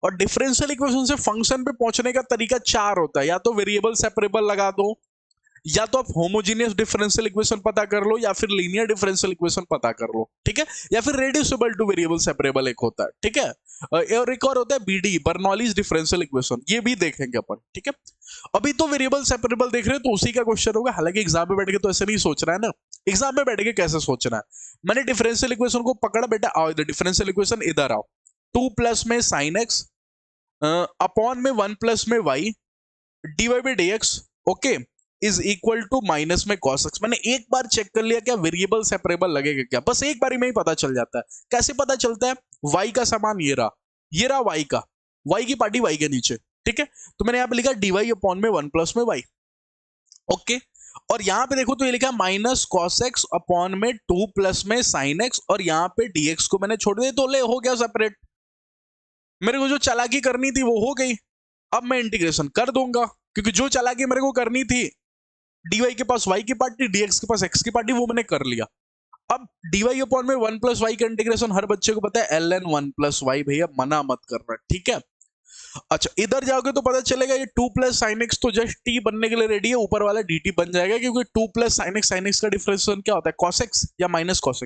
और डिफरेंशियल इक्वेशन से फंक्शन पे पहुंचने का तरीका चार होता है, या तो वेरिएबल सेपरेबल लगा दो, या तो आप होमोजीनियस डिफरेंशियल इक्वेशन पता कर लो, या फिर लीनियर डिफरेंशियल इक्वेशन पता कर लो, ठीक है, या फिर रेड्यूसिबल टू वेरिएबल सेपरेबल एक होता है, ठीक है। और एक और होता है बीडी, बर्नौलीज डिफरेंशियल इक्वेशन, ये भी देखेंगे अपन, ठीक है। अभी तो वेरिएबल सेपरेबल देख रहे हो तो उसी का क्वेश्चन होगा, हालांकि एग्जाम में बैठ के तो ऐसे नहीं सोचना है ना। एग्जाम में बैठ के कैसे सोचना है? मैंने डिफरेंशियल इक्वेशन को पकड़ा, बेटा आओ इधर, डिफरेंशियल इक्वेशन इधर आओ। 2 प्लस में साइन एक्स अपॉन में 1 प्लस में y d y by d x, okay, is equal to minus में cos x। मैंने एक बार चेक कर लिया क्या वेरिएबल सेपरेबल लगेगा क्या, बस एक बार में ही पता चल जाता है। कैसे पता चलता है? y का समान ये रहा y का, y की पार्टी y के नीचे, ठीक है। तो मैंने यहां पे लिखा dy अपॉन में 1 प्लस में y, ओके। और यहां पे देखो तो ये लिखा माइनस cos x अपॉन में 2 प्लस में sin x, और यहां पे dx को मैंने छोड़ दिया, तो ले हो गया सेपरेट। मेरे को जो चालाकी करनी थी वो हो गई। अब मैं इंटीग्रेशन कर दूंगा, क्योंकि जो चालाकी मेरे को करनी थी, dy के पास y की पार्टी, dx के पास x की पार्टी, वो मैंने कर लिया। अब dy अपॉन में 1 प्लस वाई का इंटीग्रेशन हर बच्चे को पता है ln 1 प्लस वाई, भैया मना मत करना, ठीक है। अच्छा, इधर जाओगे तो पता चलेगा ये 2 प्लस साइन एक्स तो जस्ट t बनने के लिए रेडी है, ऊपर वाला dt बन जाएगा, क्योंकि 2 प्लस साइन एक्स का डिफरेंशियल क्या होता है? cos x या माइनस cos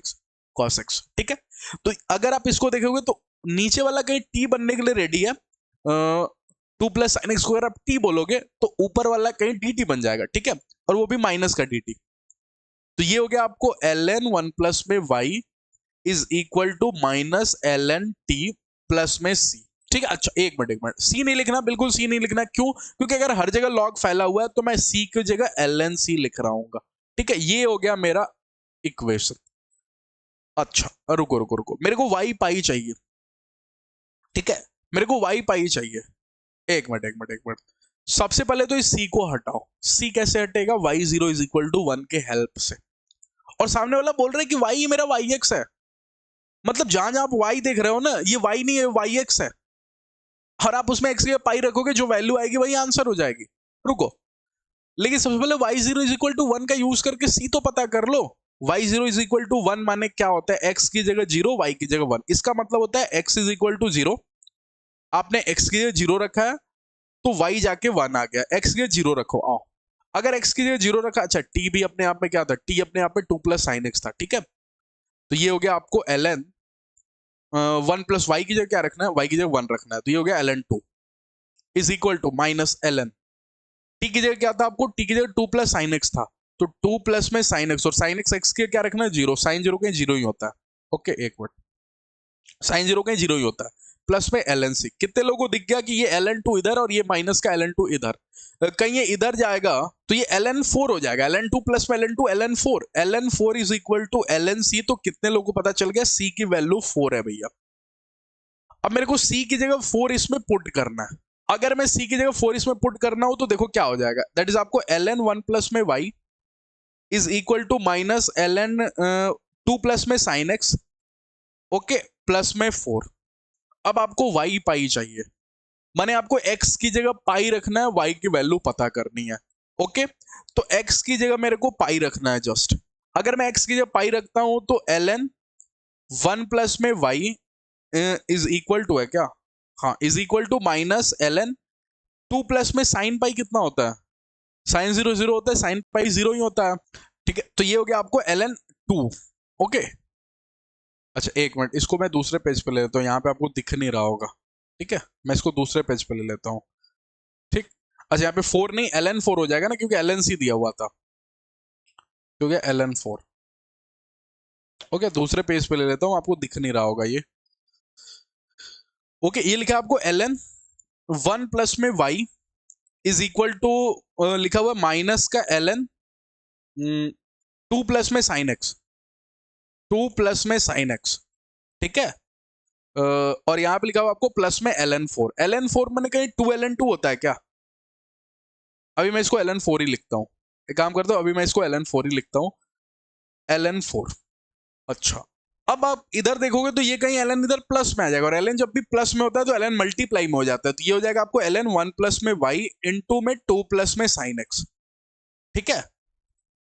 x, ठीक है। तो अगर आप इसको देखोगे तो नीचे वाला कहीं t बनने के लिए रेडी है, टू प्लस साइन एक्स को अगर आप टी बोलोगे तो ऊपर वाला कहीं डी टी बन जाएगा, ठीक है, और वो भी माइनस का डी टी। तो ये हो गया आपको एल एन वन प्लस में y is equal to minus l n t plus में सी, ठीक है। अच्छा एक मिनट, सी नहीं लिखना, बिल्कुल सी नहीं लिखना, क्यों? क्योंकि अगर हर जगह लॉग फैला हुआ है तो मैं सी की जगह एल एन सी लिख रहा हूँ, ठीक है। ये हो गया मेरा इक्वेशन। अच्छा रुको रुको रुको, मेरे को वाई पाई चाहिए, ठीक है, मेरे को वाई पाई चाहिए। एक मिनट, सबसे पहले तो इस सी को हटाओ। सी कैसे हटेगा? Y zero is equal to one के हेल्प से। और सामने वाला बोल रहा है कि वाई मेरा वाई एक्स है, मतलब जहां जहां आप वाई देख रहे हो ना, ये वाई नहीं है, वाई एक्स है, और आप उसमें एक्स की पाई रखोगे, जो वैल्यू आएगी वही आंसर हो जाएगी। रुको, लेकिन सबसे पहले Y zero is equal to one का यूज करके सी तो पता कर लो। Y zero is equal to one माने क्या होता है? एक्स की जगह जीरो, वाई की जगह वन। इसका मतलब होता है x is equal to zero, आपने एक्स की जगह जीरो रखा है तो वाई जाके वन आ गया। एक्स की जगह जीरो रखो, आओ। अगर एक्स की जगह जीरो रखा, अच्छा टी भी अपने आप में क्या था? टी अपने आप में टू प्लस साइन एक्स था, ठीक है। तो ये हो गया आपको l n one plus y की जगह क्या रखना है? वाई की जगह वन रखना है, तो ये हो गया l n two is equal to minus l n. T की जगह क्या था आपको? टी की जगह टू प्लस साइन एक्स था, तो टू प्लस में साइन एक्स, और साइन एक्स एक्स के क्या रखना है? जीरो। साइन जीरो कहीं जीरो ही होता है, ओके एक मिनट, साइन जीरो कहीं जीरो ही होता है। प्लस में एल एन सी। कितने लोगों को दिख गया कि ये एल एन टू इधर और ये माइनस का एल एन टू इधर? कहीं ये इधर जाएगा तो ये एल एन फोर हो जाएगा। एल एन टू प्लस में l n two, l n four, l n four is equal to l n c. तो कितने लोगों को पता चल गया? सी की वैल्यू फोर है भैया। अब मेरे को सी की जगह फोर इसमें पुट करना है। अगर मैं सी की जगह फोर इसमें पुट करना हो तो देखो क्या हो जाएगा, दैट इज आपको एल एन वन प्लस में y is equal to minus l n two plus में साइन एक्स, ओके, प्लस में फोर। अब आपको वाई पाई चाहिए, माने आपको x की जगह पाई रखना है, y की वैल्यू पता करनी है, ओके। तो x की जगह मेरे को पाई रखना है जस्ट। अगर मैं x की जगह पाई रखता हूं तो ln वन प्लस में y इज इक्वल टू है क्या? हाँ, is equal to minus ln two plus में साइन पाई कितना होता है? साइन जीरो जीरो होता है, साइन पाई जीरो ही होता है, ठीक है। तो ये हो गया आपको ln टू, ओके। अच्छा एक मिनट, इसको मैं दूसरे पेज पे ले लेता हूँ, यहाँ पे आपको दिख नहीं रहा होगा, ठीक है। मैं इसको दूसरे पेज पे ले लेता हूँ, ठीक। अच्छा यहाँ पे फोर नहीं, एल एन फोर हो जाएगा ना, क्योंकि एल एन सी दिया हुआ था, क्योंकि एल एन फोर, ओके। दूसरे पेज पे ले लेता हूँ, आपको दिख नहीं रहा होगा ये, ओके। ये लिखा आपको एल एन वन प्लस में वाई इज इक्वल टू लिखा हुआ माइनस का एल एन टू प्लस में साइन एक्स, टू प्लस में साइन एक्स, ठीक है। और यहाँ पे लिखा हुआ आपको प्लस में l n four. L n four मैंने कहीं टू एल एन टू होता है क्या? अभी मैं इसको एल एन फोर ही लिखता हूँ, एक काम करता हूँ, अभी मैं इसको एल एन फोर ही लिखता हूँ, एल एन फोर। अच्छा, अब आप इधर देखोगे तो ये कहीं एल एन इधर प्लस में आ जाएगा, और एल एन जब भी प्लस में होता है तो एल एन मल्टीप्लाई में हो जाता है, तो ये हो जाएगा आपको एल एन वन प्लस में वाई इंटू में टू प्लस में साइन एक्स, ठीक है,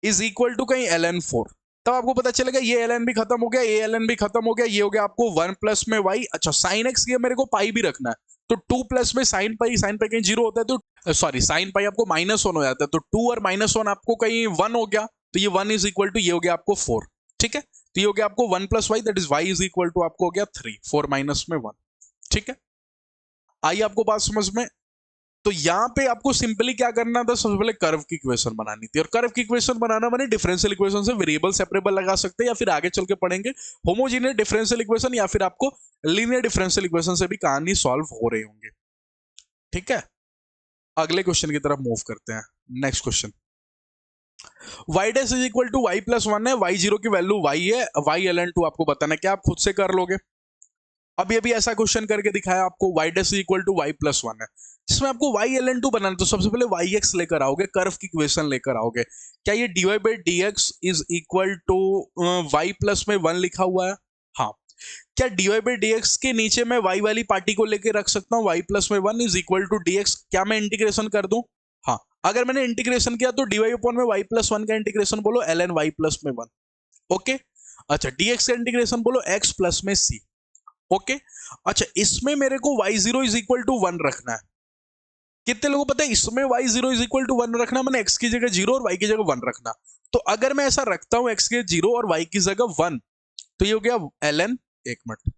इज इक्वल टू कहीं एल एन फोर। तब आपको पता चलेगा ये एल एन भी खत्म हो गया, ये एल एन भी खत्म हो गया, ये हो गया आपको वन प्लस में वाई। अच्छा साइन एक्स की मेरे को पाई भी रखना है, तो टू प्लस में साइन पाई, साइन पाई कहीं जीरो होता है तो सॉरी साइन पाई आपको माइनस वन हो जाता है, तो टू और माइनस वन आपको कहीं वन हो गया, तो ये वन इज इक्वल टू ये हो गया आपको फोर, ठीक है। तो ये हो गया आपको one plus y, that is y is equal to आपको हो गया थ्री, फोर माइनस में वन, ठीक है। आई आपको बात समझ में? तो यहां पे आपको सिंपली क्या करना था? सबसे पहले कर्व की इक्वेशन बनानी थी, और कर्व की इक्वेशन बनाना माने डिफरेंशियल इक्वेशन से वेरिएबल सेपरेबल लगा सकते हैं, या फिर आगे चल के पढ़ेंगे होमोजेनियस डिफरेंशियल इक्वेशन, या फिर आपको लीनियर डिफरेंशियल इक्वेशन से भी कहानी सॉल्व हो रहे होंगे, ठीक है। अगले क्वेश्चन की तरफ मूव करते हैं। Next question, y dash is equal to y plus one है, वाई जीरो की वैल्यू वाई है, वाई एल एन टू आपको बताना है, क्या आप खुद से कर लोगे? अब ये भी ऐसा क्वेश्चन करके दिखाया आपको, y dash is equal to y plus one है, जिसमें आपको वाई एल एन टू बनाना, तो सबसे पहले वाई एक्स लेकर आओगे, कर्व की इक्वेशन लेकर आओगे। क्या ये d y by d x is equal to y plus में वन लिखा हुआ है? हाँ। क्या d y by d x के नीचे मैं वाई वाली पार्टी को लेकर रख सकता हूँ, वाई प्लस में one is equal to d x? क्या मैं इंटीग्रेशन कर दूं? हाँ। अगर मैंने इंटीग्रेशन किया तो डी वाई अपॉन में वाई प्लस वन का इंटीग्रेशन बोलो एल एन वाई प्लस में वन, ओके। अच्छा डी एक्स का इंटीग्रेशन बोलो एक्स प्लस में सी, ओके। अच्छा इसमें मेरे को y zero is equal to one रखना है। कितने लोगों को पता है इसमें y zero is equal to one रखना, मैंने एक्स की जगह जीरो और वाई की जगह वन रखना। तो अगर मैं ऐसा रखता हूं एक्स की जीरो और वाई की जगह वन, तो ये हो गया एल एन, एक मिनट,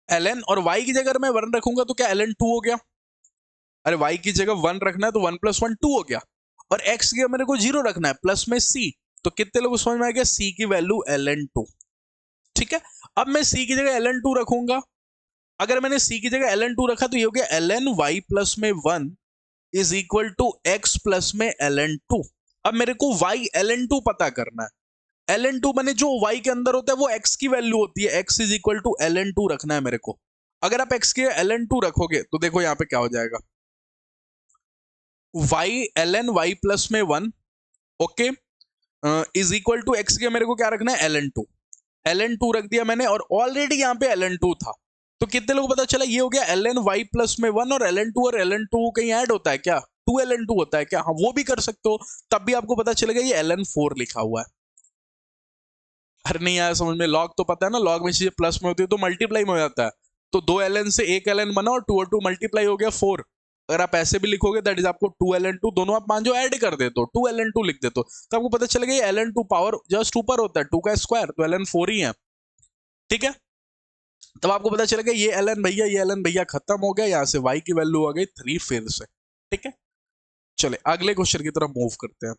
एल एन, और वाई की जगह मैं वन रखूंगा तो क्या एल एन टू हो गया, अरे y की जगह 1 रखना है तो 1 + 1 2 हो गया, और x की जगह मेरे को 0 रखना है, प्लस में c, तो कितने लोगों को समझ में आ गया, c की वैल्यू ln2। ठीक है, अब मैं c की जगह ln2 रखूंगा, अगर मैंने c की जगह ln2 रखा तो ये हो गया ln y प्लस में 1 is equal to x plus में ln2। अब मेरे को y ln2 पता करना है, ln2 मैंने जो y के अंदर होता है वो x की वैल्यू होती है, x is equal to ln2 रखना है मेरे को। अगर आप x के ln2 रखोगे तो देखो यहाँ पे क्या हो जाएगा, y ln y प्लस में 1 okay is equal to x के मेरे को क्या रखना है ln2, ln2 रख दिया मैंने, और ऑलरेडी यहाँ पे ln2 था, तो कितने लोगों को पता चला, ये हो गया ln y प्लस में 1, और ln2 कहीं ऐड होता है क्या, 2 ln2 होता है क्या, हाँ वो भी कर सकते हो, तब भी आपको पता चलेगा ये ln4 लिखा हुआ है। अरे नहीं आया समझ में, लॉग तो पता है ना, लॉग में चीजें प्लस में होती है तो मल्टीप्लाई में हो जाता है, तो 2 ln से 1 ln बना और 2 और 2 मल्टीप्लाई हो गया 4। अगर आप ऐसे भी लिखोगे दैट इज आपको 2 ln2, दोनों आप मान जो ऐड कर देते हो 2 ln2 लिख देते हो, तो आपको पता चलेगा ये ln2 पावर जस्ट ऊपर होता है 2 का स्क्वायर, तो ln4 ही है। ठीक है, तब आपको पता चलेगा ये ln भैया, ये ln भैया खत्म हो गया, यहां से y की वैल्यू आ गई 3 फिर से। ठीक है, चले अगले क्वेश्चन की तरफ मूव करते हैं।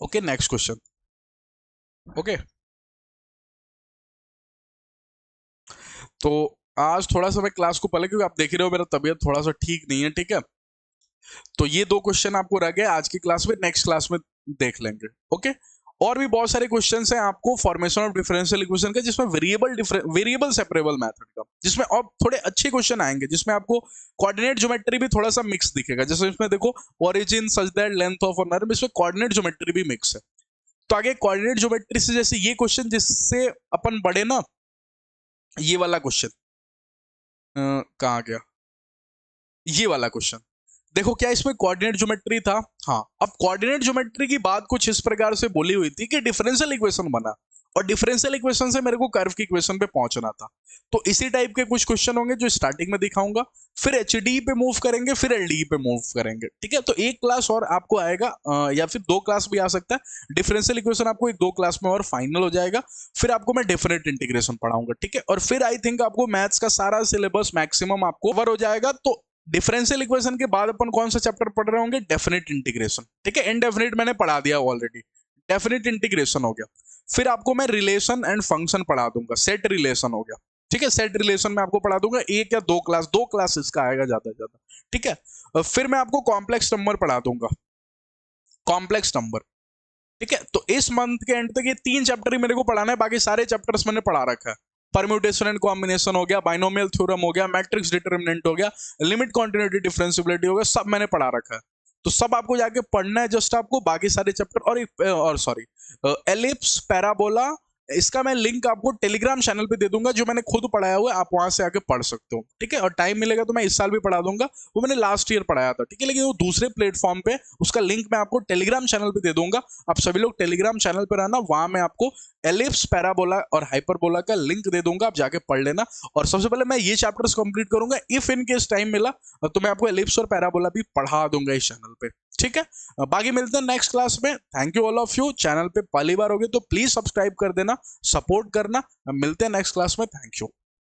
Okay, next question. ओके, तो आज थोड़ा सा मैं क्लास को पहले, क्योंकि आप देख ही रहे हो मेरा तबीयत थोड़ा सा ठीक नहीं है। ठीक है, तो ये 2 क्वेश्चन आपको रह गए आज की क्लास में, नेक्स्ट क्लास में देख लेंगे। ओके, और भी बहुत सारे क्वेश्चंस हैं आपको फॉर्मेशन ऑफ डिफरेंशियल इक्वेशन का, जिसमें वेरिएबल सेपरेबल मेथड का, जिसमें और थोड़े अच्छे क्वेश्चन आएंगे, जिसमें आपको कोऑर्डिनेट ज्योमेट्री भी थोड़ा सा मिक्स दिखेगा, जैसे इसमें देखो origin such that length of N arm, इसमें कोऑर्डिनेट ज्योमेट्री भी मिक्स है। तो आगे कोऑर्डिनेट ज्योमेट्री से जैसे ये क्वेश्चन जिससे अपन बड़े ना, ये वाला क्वेश्चन कहाँ गया, ये वाला क्वेश्चन देखो, क्या इसमें कोऑर्डिनेट ज्योमेट्री था। हाँ, अब कोऑर्डिनेट ज्योमेट्री की बात कुछ इस प्रकार से बोली हुई थी कि डिफरेंशियल इक्वेशन बना, और डिफरेंशियल इक्वेशन से मेरे को कर्व की इक्वेशन पे पहुंचना था। तो इसी टाइप के कुछ क्वेश्चन होंगे जो स्टार्टिंग में दिखाऊंगा, फिर एचडी पे मूव करेंगे, फिर एलडी पे मूव करेंगे। ठीक है, तो एक क्लास और आपको आएगा, या फिर 2 क्लास भी आ सकता है, डिफरेंशियल इक्वेशन आपको 1-2 क्लास में और फाइनल हो जाएगा, फिर आपको मैं डेफिनेट इंटीग्रेशन पढ़ाऊंगा। ठीक है, और फिर आई थिंक आपको मैथ्स का सारा सिलेबस मैक्सिमम आपको कवर हो जाएगा। तो डिफरेंशियल इक्वेशन के बाद अपन कौन सा चैप्टर पढ़ रहे होंगे, डेफिनेट इंटीग्रेशन। ठीक है, इनडेफिनेट मैंने पढ़ा दिया ऑलरेडी, डेफिनेट इंटीग्रेशन हो गया। फिर आपको मैं रिलेशन एंड फंक्शन पढ़ा दूंगा, सेट रिलेशन हो गया। ठीक है, सेट रिलेशन में आपको पढ़ा दूंगा 1 या 2 क्लास इसका आएगा ज्यादा से ज्यादा। ठीक है, फिर मैं आपको कॉम्प्लेक्स नंबर पढ़ा दूंगा, कॉम्प्लेक्स नंबर। ठीक है, तो इस मंथ के एंड तक ये 3 चैप्टर ही मेरे को पढ़ाना है, बाकी सारे चैप्टर्स मैंने पढ़ा रखा है। परम्यूटेशन एंड कॉम्बिनेशन हो गया, बाइनोमियल थ्योरम हो गया, मैट्रिक्स डिटरमिनेंट हो गया, लिमिट कॉन्टिन्यूटी डिफरेंशिएबिलिटी हो गया, सब मैंने पढ़ा रखा है। तो सब आपको जाके पढ़ना है, जस्ट आपको बाकी सारे चैप्टर और सॉरी एलिप्स पैराबोला, इसका मैं लिंक आपको टेलीग्राम चैनल पे दे दूंगा, जो मैंने खुद पढ़ाया हुआ है, आप वहां से आके पढ़ सकते हो। ठीक है, और टाइम मिलेगा तो मैं इस साल भी पढ़ा दूंगा, वो मैंने लास्ट ईयर पढ़ाया था। ठीक है, लेकिन वो दूसरे प्लेटफॉर्म पे, उसका लिंक मैं आपको टेलीग्राम चैनल पे दे दूंगा। आप सभी लोग टेलीग्राम चैनल पे रहना, वहां मैं आपको एलिप्स पैराबोला और हाइपरबोला का लिंक दे दूंगा, आप जाके पढ़ लेना। और सबसे पहले मैं ये चैप्टर्स कंप्लीट करूंगा, इफ इन केस टाइम मिला तो मैं आपको एलिप्स और पैराबोला भी पढ़ा दूंगा इस चैनल पे। ठीक है, बाकी मिलते हैं नेक्स्ट क्लास में। Thank you all of you, channel पे पहली बार होगे तो प्लीज सब्सक्राइब कर देना, सपोर्ट करना। मिलते हैं नेक्स्ट क्लास में, थैंक यू।